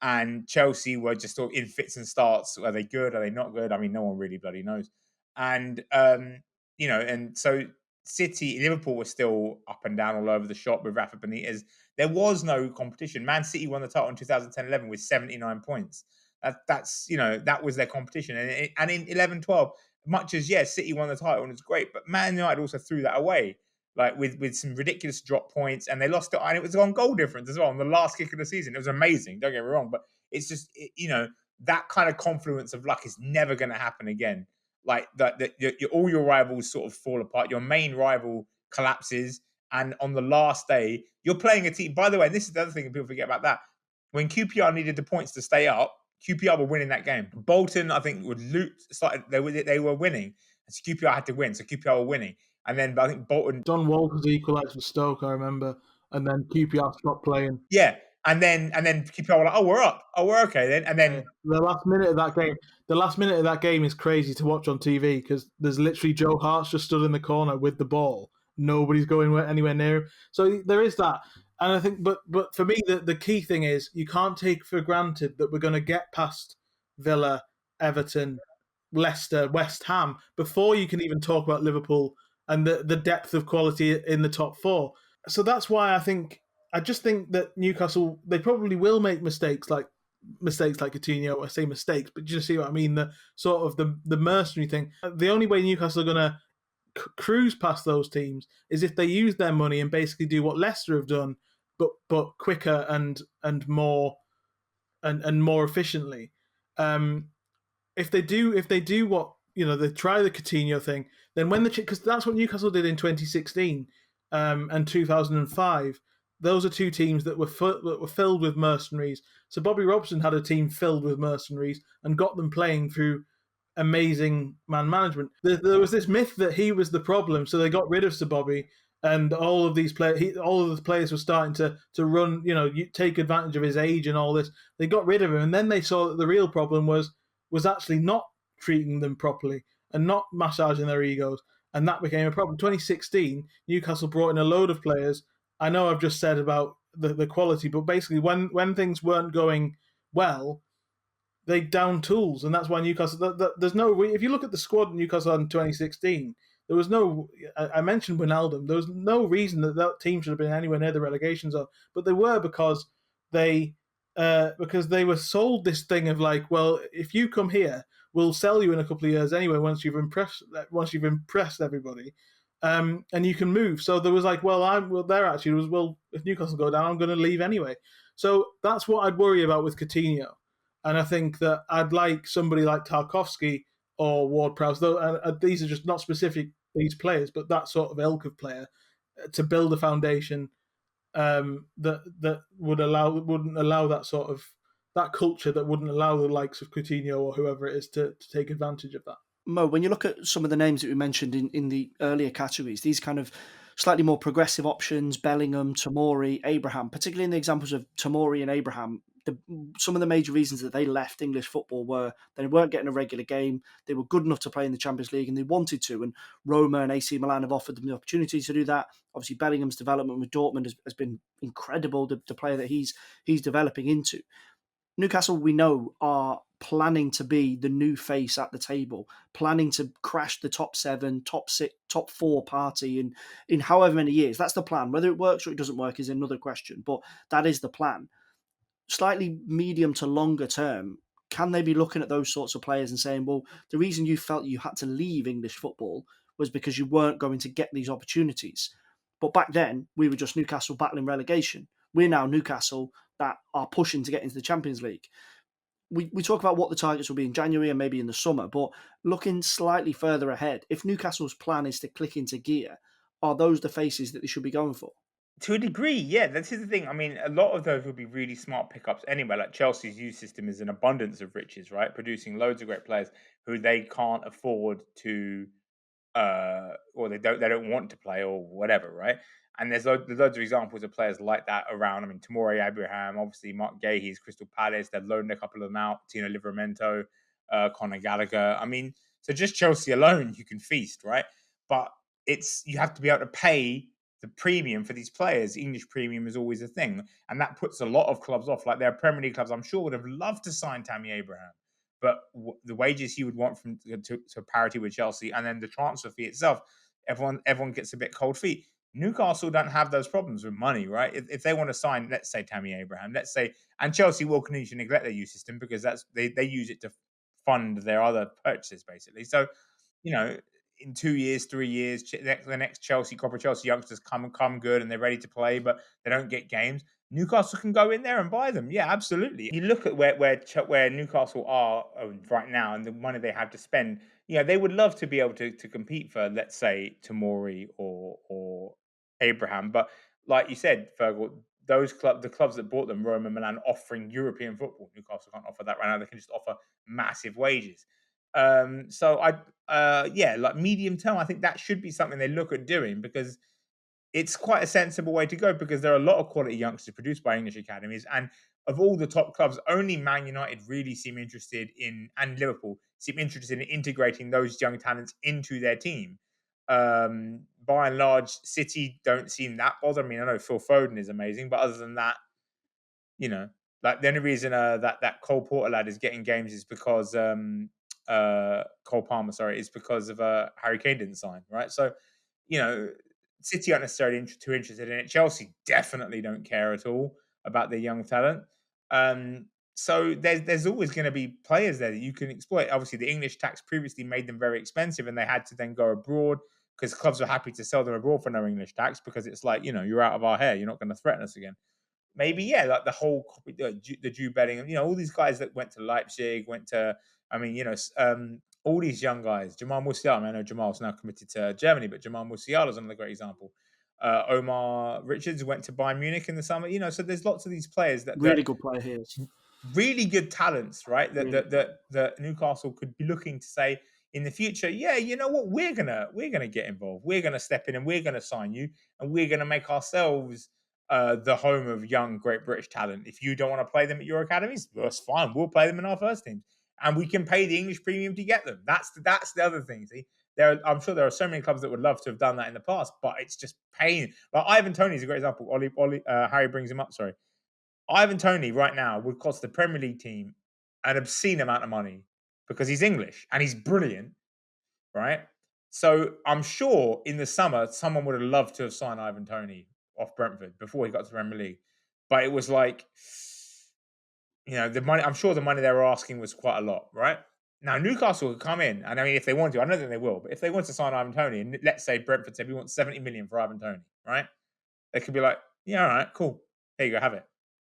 and Chelsea were just sort of in fits and starts. Are they good? Are they not good? I mean, no one really bloody knows. And and so City, Liverpool were still up and down all over the shop with Rafa Benitez. There was no competition. Man City won the title in 2010-11 with 79 points. That was their competition. And in 11-12, much as, City won the title and it's great, but Man United also threw that away, like with some ridiculous drop points, and they lost it. And it was on goal difference as well on the last kick of the season. It was amazing. Don't get me wrong, but it's just, that kind of confluence of luck is never going to happen again. Like all your rivals sort of fall apart. Your main rival collapses, And on the last day, you're playing a team. By the way, and this is the other thing that people forget about that. When QPR needed the points to stay up, QPR were winning that game. Bolton, I think, would loot. Started, they were winning. So QPR had to win. So QPR were winning. And then I think Bolton.
John Walters equalised for Stoke, I remember, and then QPR stopped playing.
Yeah. And then QPR were like, oh, we're up. Oh, we're okay then. And then
the last minute of that game is crazy to watch on TV because there's literally Joe Hart's just stood in the corner with the ball. Nobody's going anywhere near him. So there is that. And I think, but for me, the key thing is you can't take for granted that we're going to get past Villa, Everton, Leicester, West Ham before you can even talk about Liverpool and the depth of quality in the top four. So that's why I just think that Newcastle, they probably will make mistakes like Coutinho. I say mistakes, but you just see what I mean. The sort of the mercenary thing. The only way Newcastle are going to cruise past those teams is if they use their money and basically do what Leicester have done, but quicker and more and more efficiently. If they do what they try the Coutinho thing, then because that's what Newcastle did in 2016 and 2005. Those are two teams that were filled with mercenaries. So Bobby Robson had a team filled with mercenaries and got them playing through amazing man management. There was this myth that he was the problem, so they got rid of Sir Bobby, and all of these all of the players were starting to run, take advantage of his age and all this. They got rid of him, and then they saw that the real problem was actually not treating them properly and not massaging their egos, and that became a problem. 2016, Newcastle brought in a load of players. I know I've just said about the quality, but basically when things weren't going well, they down tools, and that's why Newcastle. There's no. If you look at the squad Newcastle had in 2016, there was no. I mentioned Wijnaldum. There was no reason that team should have been anywhere near the relegation zone, but they were because they were sold this thing of like, well, if you come here, we'll sell you in a couple of years anyway. Once you've impressed everybody, and you can move. So there was like, their attitude was, well, if Newcastle go down, I'm going to leave anyway. So that's what I'd worry about with Coutinho. And I think that I'd like somebody like Tarkowski or Ward-Prowse, though these are just not specific these players, but that sort of ilk of player to build a foundation that wouldn't allow that sort of that culture that wouldn't allow the likes of Coutinho or whoever it is to take advantage of that.
Mo, when you look at some of the names that we mentioned in the earlier categories, these kind of slightly more progressive options, Bellingham, Tomori, Abraham, particularly in the examples of Tomori and Abraham, some of the major reasons that they left English football were they weren't getting a regular game, they were good enough to play in the Champions League and they wanted to, and Roma and AC Milan have offered them the opportunity to do that. Obviously, Bellingham's development with Dortmund has been incredible, the player that he's developing into. Newcastle, we know, are planning to be the new face at the table, planning to crash the top 7, top 6, top 4 party in however many years. That's the plan. Whether it works or it doesn't work is another question, but that is the plan. Slightly medium to longer term, can they be looking at those sorts of players and saying, well, the reason you felt you had to leave English football was because you weren't going to get these opportunities. But back then, we were just Newcastle battling relegation. We're now Newcastle that are pushing to get into the Champions League. We talk about what the targets will be in January and maybe in the summer, but looking slightly further ahead, if Newcastle's plan is to click into gear, are those the faces that they should be going for?
To a degree, yeah. This is the thing. I mean, a lot of those would be really smart pickups anyway. Like Chelsea's youth system is an abundance of riches, right? Producing loads of great players who they can't afford to, or they don't want to play or whatever, right? And there's loads of examples of players like that around. I mean, Tomori Abraham, obviously Mark Gahey's Crystal Palace. They've loaned a couple of them out. Tino Livramento, Conor Gallagher. I mean, so just Chelsea alone, you can feast, right? But you have to be able to pay the premium for these players. English premium is always a thing, and that puts a lot of clubs off. Like their Premier League clubs, I'm sure would have loved to sign Tammy Abraham, but the wages he would want to parity with Chelsea, and then the transfer fee itself, everyone gets a bit cold feet. Newcastle don't have those problems with money, right? If they want to sign, let's say Tammy Abraham, and Chelsea will continue to neglect their youth system because they use it to fund their other purchases, basically. So, in 2 years, 3 years, the next crop of Chelsea youngsters come good and they're ready to play, but they don't get games. Newcastle can go in there and buy them. Yeah, absolutely. You look at where Newcastle are right now and the money they have to spend. They would love to be able to compete for, let's say, Tomori or Abraham. But like you said, Fergal, the clubs that bought them, Roma, Milan, offering European football. Newcastle can't offer that right now. They can just offer massive wages. So yeah, like medium term, I think that should be something they look at doing, because it's quite a sensible way to go, because there are a lot of quality youngsters produced by English academies, and of all the top clubs, only Man United really seem interested in, and Liverpool seem interested in integrating those young talents into their team. By and large, City don't seem that bothered. I mean, I know Phil Foden is amazing, but other than that, you know, like the only reason that Cole Porter lad is getting games is because Cole Palmer, sorry, is because of Harry Kane didn't sign, right? So, you know, City aren't necessarily too interested in it. Chelsea definitely don't care at all about their young talent. So there's always going to be players there that you can exploit. Obviously, the English tax previously made them very expensive, and they had to then go abroad because clubs were happy to sell them abroad for no English tax, because it's like, you know, you're out of our hair. You're not going to threaten us again. Maybe, yeah, like the whole the Jude Bellingham, you know, all these guys that went to Leipzig, went to, I mean, you know, all these young guys, Jamal Musiala. I know Jamal's now committed to Germany, but Jamal Musiala is another great example. Omar Richards went to Bayern Munich in the summer. You know, so there's lots of these players that
Really good player here.
really good talents, right? That
Really
that Newcastle could be looking to say in the future, yeah, you know what, we're gonna get involved, we're gonna step in, and we're gonna sign you, and we're gonna make ourselves the home of young, great British talent. If you don't want to play them at your academies, that's fine. We'll play them in our first teams, and we can pay the English premium to get them. That's the other thing. See, I'm sure there are so many clubs that would love to have done that in the past, but it's just pain. Like Ivan Toney is a great example. Harry brings him up. Sorry, Ivan Toney right now would cost the Premier League team an obscene amount of money because he's English and he's brilliant, right? So I'm sure in the summer someone would have loved to have signed Ivan Toney off Brentford before he got to the Premier League, but it was like, you know, the money. I'm sure the money they were asking was quite a lot, right? Now Newcastle could come in, and I mean, if they want to, I don't think they will, but if they want to sign Ivan Toney, and let's say Brentford said we want 70 million for Ivan Toney, right? They could be like, yeah, all right, cool. There you go, have it.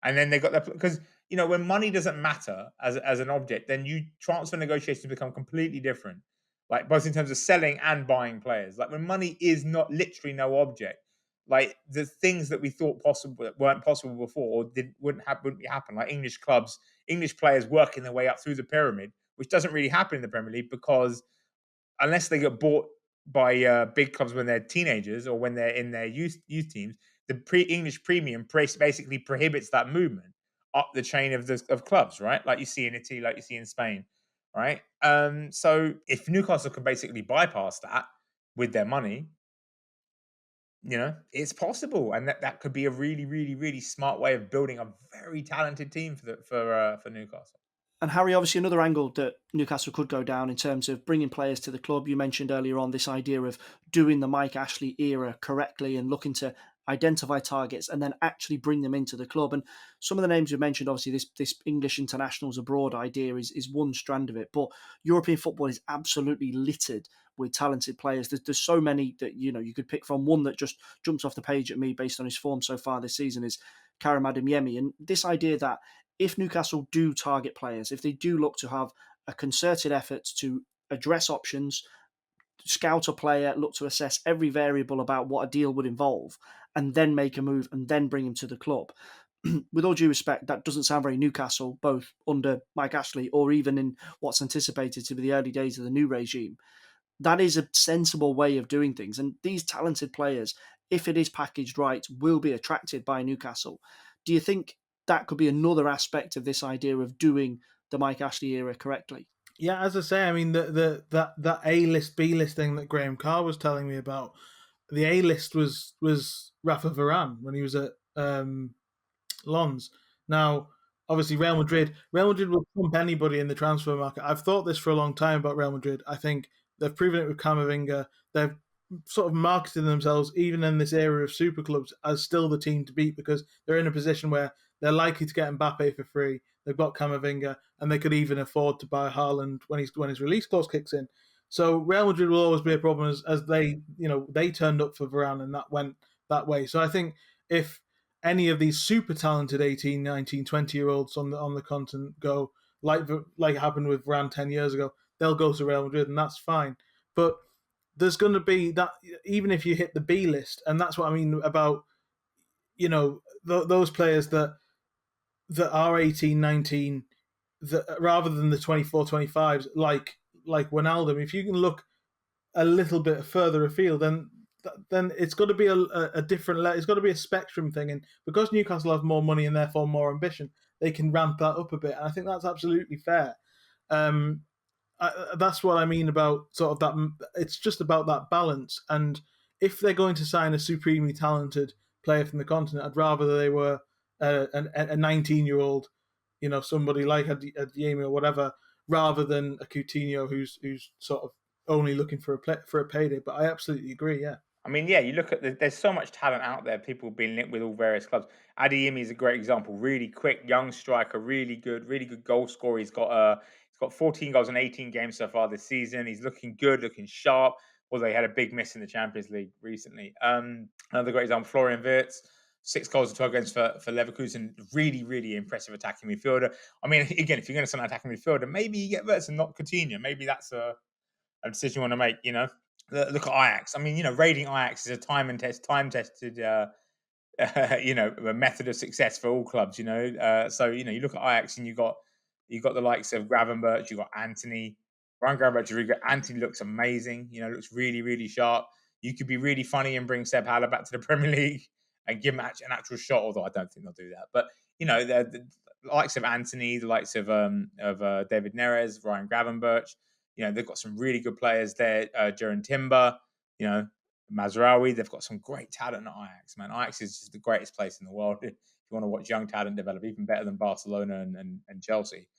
And then they got their, because, you know, when money doesn't matter as an object, then you transfer negotiations become completely different. Like both in terms of selling and buying players. Like when money is not literally no object, like the things that we thought possible that weren't possible before, or wouldn't happen. Like English clubs, English players working their way up through the pyramid, which doesn't really happen in the Premier League, because unless they get bought by big clubs when they're teenagers or when they're in their youth teams, the English premium basically prohibits that movement up the chain of clubs, right? Like you see in Italy, like you see in Spain, right? So if Newcastle can basically bypass that with their money, you know, it's possible, and that could be a really, really, really smart way of building a very talented team for Newcastle.
And Harry, obviously another angle that Newcastle could go down in terms of bringing players to the club. You mentioned earlier on this idea of doing the Mike Ashley era correctly and looking to identify targets and then actually bring them into the club. And some of the names you mentioned, obviously this English internationals abroad idea is one strand of it. But European football is absolutely littered with talented players. There's so many that, you know, you could pick from. One that just jumps off the page at me based on his form so far this season is Karim Adeyemi. And this idea that if Newcastle do target players, if they do look to have a concerted effort to address options, scout a player, look to assess every variable about what a deal would involve, and then make a move and then bring him to the club. With all due respect, that doesn't sound very Newcastle, both under Mike Ashley or even in what's anticipated to be the early days of the new regime. That is a sensible way of doing things. And these talented players, if it is packaged right, will be attracted by Newcastle. Do you think that could be another aspect of this idea of doing the Mike Ashley era correctly?
Yeah, as I say, I mean that A list B list thing that Graham Carr was telling me about, the A list was Rafa Varane when he was at Lens. Now, obviously, Real Madrid will pump anybody in the transfer market. I've thought this for a long time about Real Madrid. I think they've proven it with Camavinga. They've sort of marketed themselves, even in this era of super clubs, as still the team to beat, because they're in a position where they're likely to get Mbappe for free. They've got Camavinga, and they could even afford to buy Haaland when his release clause kicks in. So Real Madrid will always be a problem, as they turned up for Varane and that went that way. So I think if any of these super talented 18, 19, 20-year-olds on the continent go, like happened with Varane 10 years ago, they'll go to Real Madrid, and that's fine. But there's going to be that, even if you hit the B list, and that's what I mean about, those players that are 18, 19, that rather than the 24, 25s, like Wijnaldum. If you can look a little bit further afield, then it's got to be a different. It's got to be a spectrum thing, and because Newcastle have more money and therefore more ambition, they can ramp that up a bit. And I think that's absolutely fair. That's what I mean about sort of that. It's just about that balance. And if they're going to sign a supremely talented player from the continent, I'd rather they were a 19-year-old, somebody like a Diemi or whatever, rather than a Coutinho who's sort of only looking for a payday. But I absolutely agree. Yeah.
I mean, yeah, you look at there's so much talent out there. People being linked with all various clubs. Adeyemi is a great example. Really quick, young striker, really good goal scorer. He's got 14 goals in 18 games so far this season. He's looking good, looking sharp. Although he had a big miss in the Champions League recently. Another great example, Florian Wirtz, 6 goals in 12 games for Leverkusen. Really, really impressive attacking midfielder. I mean, again, if you're going to sign an attacking midfielder, maybe you get Wirtz and not Coutinho. Maybe that's a decision you want to make. Look at Ajax. I mean, raiding Ajax is a time-tested, a method of success for all clubs. So you look at Ajax and you got the likes of Gravenberch, you got Anthony. Ryan Gravenberch is really good. Anthony looks amazing. Looks really, really sharp. You could be really funny and bring Seb Haller back to the Premier League and give him an actual shot. Although I don't think they'll do that. But the likes of Anthony, the likes of David Neres, Ryan Gravenberch. They've got some really good players there. Jaron Timber, Mazraoui. They've got some great talent at Ajax, man. Ajax is just the greatest place in the world if you want to watch young talent develop, even better than Barcelona and Chelsea.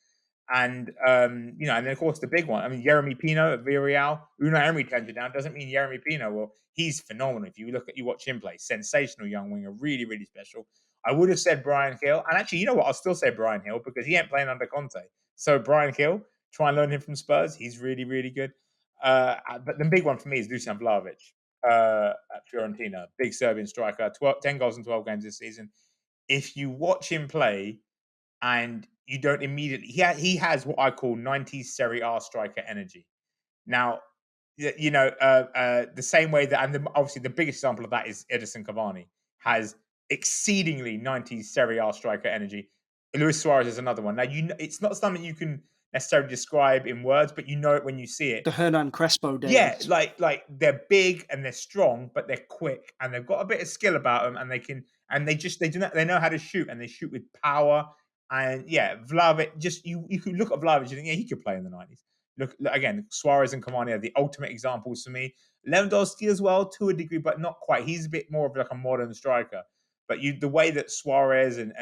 And and then of course the big one. I mean, Jeremy Pino at Villarreal. Unai Emery turned you down. Doesn't mean Jeremy Pino. Well, he's phenomenal. If you watch him play, sensational young winger, really, really special. I would have said Brian Hill, and actually, you know what? I'll still say Brian Hill because he ain't playing under Conte. So Brian Hill, try and learn him from Spurs. He's really, really good. But the big one for me is Dusan Vlahovic at Fiorentina. Big Serbian striker, 10 goals in 12 games this season. If you watch him play and you don't immediately... He has what I call 90s Serie A striker energy. Now, the same way that... And obviously the biggest example of that is Edison Cavani. Has exceedingly 90s Serie A striker energy. Luis Suarez is another one. Now, it's not something you can necessarily describe in words, but you know it when you see it.
The Hernan Crespo days.
Yeah, like they're big and they're strong, but they're quick and they've got a bit of skill about them, and they know how to shoot, and they shoot with power. And yeah, Vlahovic, you could look at Vlahovic and think, yeah, he could play in the 90s. Look again, Suarez and Cavani are the ultimate examples for me. Lewandowski as well, to a degree, but not quite. He's a bit more of like a modern striker. But the way that Suarez and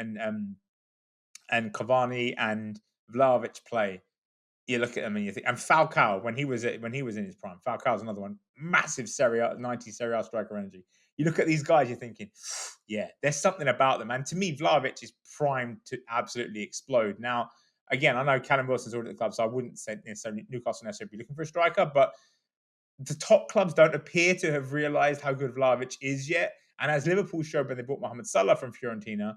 Cavani and Vlahovic play, you look at them and you think, and Falcao when he was in his prime, Falcao's another one, massive 90 Serie A striker energy. You look at these guys, you're thinking, yeah, there's something about them. And to me, Vlahovic is primed to absolutely explode. Now, again, I know Callum Wilson's already at the club, so I wouldn't say necessarily Newcastle necessarily be looking for a striker, but the top clubs don't appear to have realised how good Vlahovic is yet. And as Liverpool showed when they bought Mohamed Salah from Fiorentina,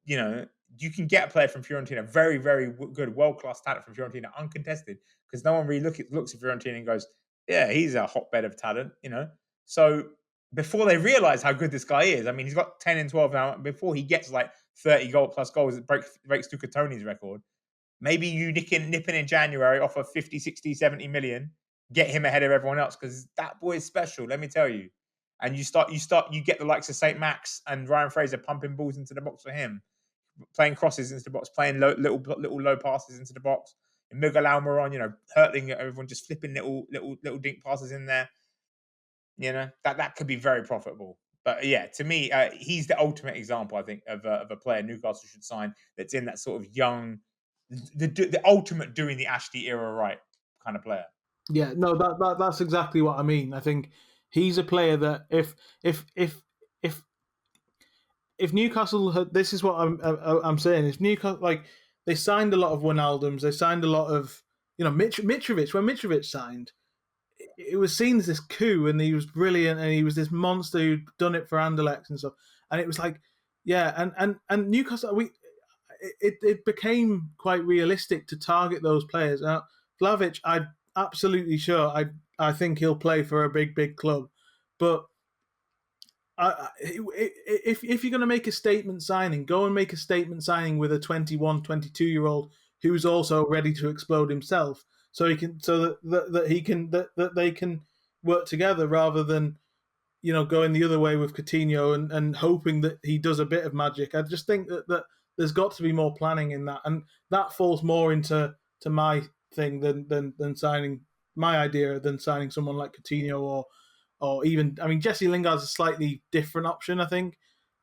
you can get a player from Fiorentina, very, very good, world-class talent from Fiorentina, uncontested, because no one really looks at Fiorentina and goes, yeah, he's a hotbed of talent, So before they realise how good this guy is, I mean, he's got 10 and 12 now. Before he gets like 30 plus goals, it breaks Tucatoni's record. Maybe you nip in January, offer 50, 60, 70 million, get him ahead of everyone else, because that boy is special, let me tell you. And you get the likes of St. Max and Ryan Fraser pumping balls into the box for him, playing crosses into the box, playing little low passes into the box. And Miguel Almiron, hurting everyone, just flipping little dink passes in there. That could be very profitable. But yeah, to me, he's the ultimate example, I think, of a player Newcastle should sign that's in that sort of young, the ultimate doing the Ashley era right kind of player.
Yeah, no, that's exactly what I mean. I think he's a player that if Newcastle had, this is what I'm saying. If Newcastle, they signed a lot of Wijnaldums, they signed a lot of Mitrovic. When Mitrovic signed, it was seen as this coup, and he was brilliant, and he was this monster who'd done it for Anderlecht and stuff. And it was like, yeah, and Newcastle, it became quite realistic to target those players. Now, Vlahovic, I'm absolutely sure I think he'll play for a big club. But if you're going to make a statement signing, go and make a statement signing with a 21, 22-year-old who's also ready to explode himself, so he can, so that they can work together, rather than going the other way with Coutinho and hoping that he does a bit of magic. I just think that there's got to be more planning in that, and that falls more into my thing than signing my idea than signing someone like Coutinho or even, I mean, Jesse Lingard's a slightly different option. I think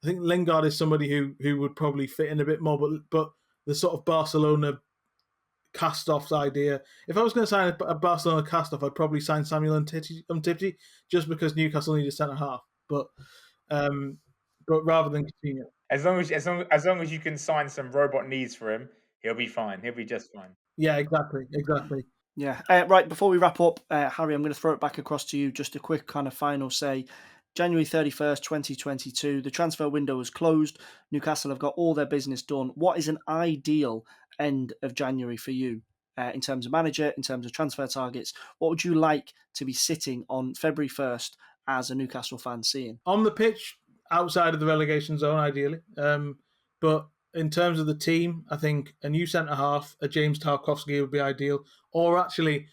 Lingard is somebody who would probably fit in a bit more, but the sort of Barcelona cast-offs idea. If I was going to sign a Barcelona cast-off, I'd probably sign Samuel Umtiti, just because Newcastle need a centre half. But rather than Coutinho,
as long as you can sign some robot knees for him, he'll be fine. He'll be just fine.
Yeah, exactly.
Yeah. Right, before we wrap up, Harry, I'm going to throw it back across to you. Just a quick kind of final say. January 31st, 2022, the transfer window is closed. Newcastle have got all their business done. What is an ideal end of January for you in terms of manager, in terms of transfer targets? What would you like to be sitting on February 1st as a Newcastle fan seeing?
On the pitch, outside of the relegation zone, ideally. But in terms of the team, I think a new centre-half, a James Tarkowski would be ideal. Or actually,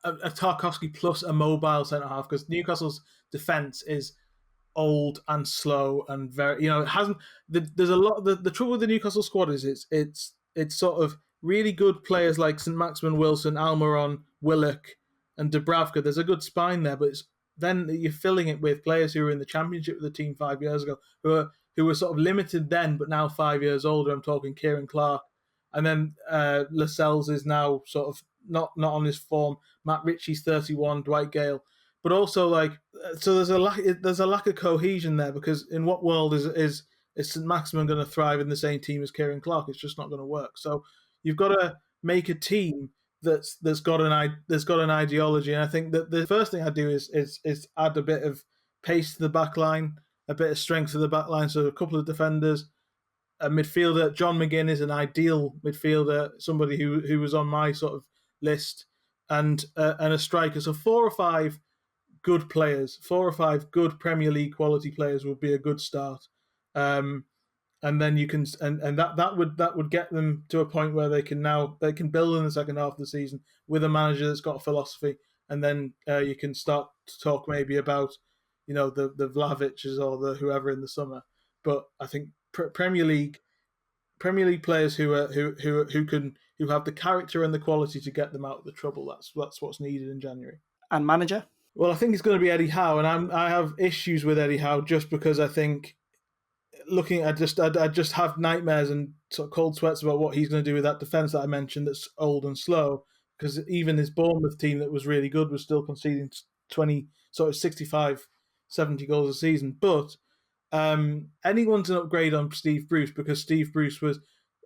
a Tarkowski plus a mobile centre-half, because Newcastle's defence is old and slow and very, it hasn't. There's a lot. The trouble with the Newcastle squad is it's sort of really good players like St. Maximin, Wilson, Almiron, Willock, and Dubravka. There's a good spine there, but then you're filling it with players who were in the Championship with the team 5 years ago, who were sort of limited then, but now 5 years older. I'm talking Kieran Clark, and then Lascelles is now sort of not on his form. Matt Ritchie's 31, Dwight Gale. But also, so there's a lack of cohesion there, because in what world is St. Maximin going to thrive in the same team as Kieran Clark? It's just not going to work. So you've got to make a team that's got an ideology. And I think that the first thing I do is add a bit of pace to the back line, a bit of strength to the back line. So a couple of defenders, a midfielder. John McGinn is an ideal midfielder, somebody who was on my sort of list, and a striker. So 4 or 5 good players, 4 or 5 good Premier League quality players would be a good start. And then you can, and that would get them to a point where they can build in the second half of the season with a manager that's got a philosophy, and then you can start to talk maybe about the Vlahoviches or the whoever in the summer. But I think Premier League players who have the character and the quality to get them out of the trouble. That's what's needed in January.
And manager?
Well, I think it's going to be Eddie Howe, and I have issues with Eddie Howe just because I think I just have nightmares and sort of cold sweats about what he's going to do with that defence that I mentioned that's old and slow, because even his Bournemouth team that was really good was still conceding 65, 70 goals a season. But anyone's an upgrade on Steve Bruce, because Steve Bruce was,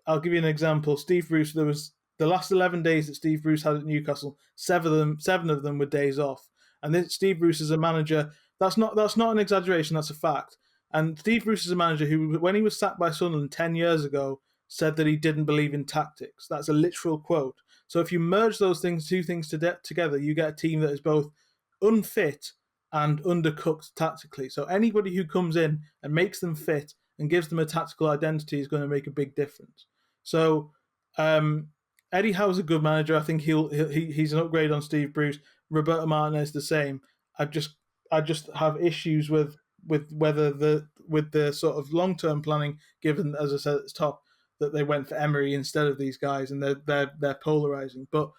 I'll give you an example. Steve Bruce, there was the last 11 days that Steve Bruce had at Newcastle, 7 of them were days off. And Steve Bruce is a manager, that's not an exaggeration, that's a fact. And Steve Bruce is a manager who, when he was sacked by Sunderland 10 years ago, said that he didn't believe in tactics. That's a literal quote. So if you merge those two things together, you get a team that is both unfit and undercooked tactically. So anybody who comes in and makes them fit and gives them a tactical identity is going to make a big difference. So Eddie Howe's a good manager. I think he's an upgrade on Steve Bruce. Roberto Martinez the same. I just have issues with whether the sort of long-term planning, given, as I said at the top, that they went for Emery instead of these guys, and they're polarizing. But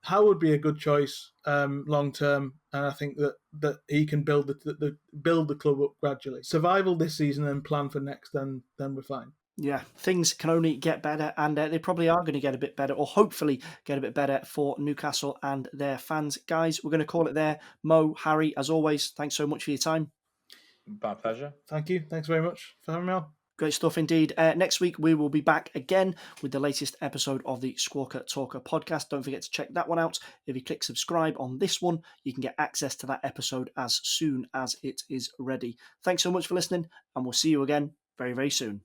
Howe would be a good choice long-term, and I think that he can build the club up gradually. Survival this season and plan for next, then we're fine.
Yeah, things can only get better, and they probably are going to get a bit better, or hopefully get a bit better for Newcastle and their fans. Guys, we're going to call it there. Mo, Harry, as always, thanks so much for your time.
My pleasure.
Thank you. Thanks very much for having me on.
Great stuff indeed. Next week, we will be back again with the latest episode of the Squawka Talker podcast. Don't forget to check that one out. If you click subscribe on this one, you can get access to that episode as soon as it is ready. Thanks so much for listening, and we'll see you again very, very soon.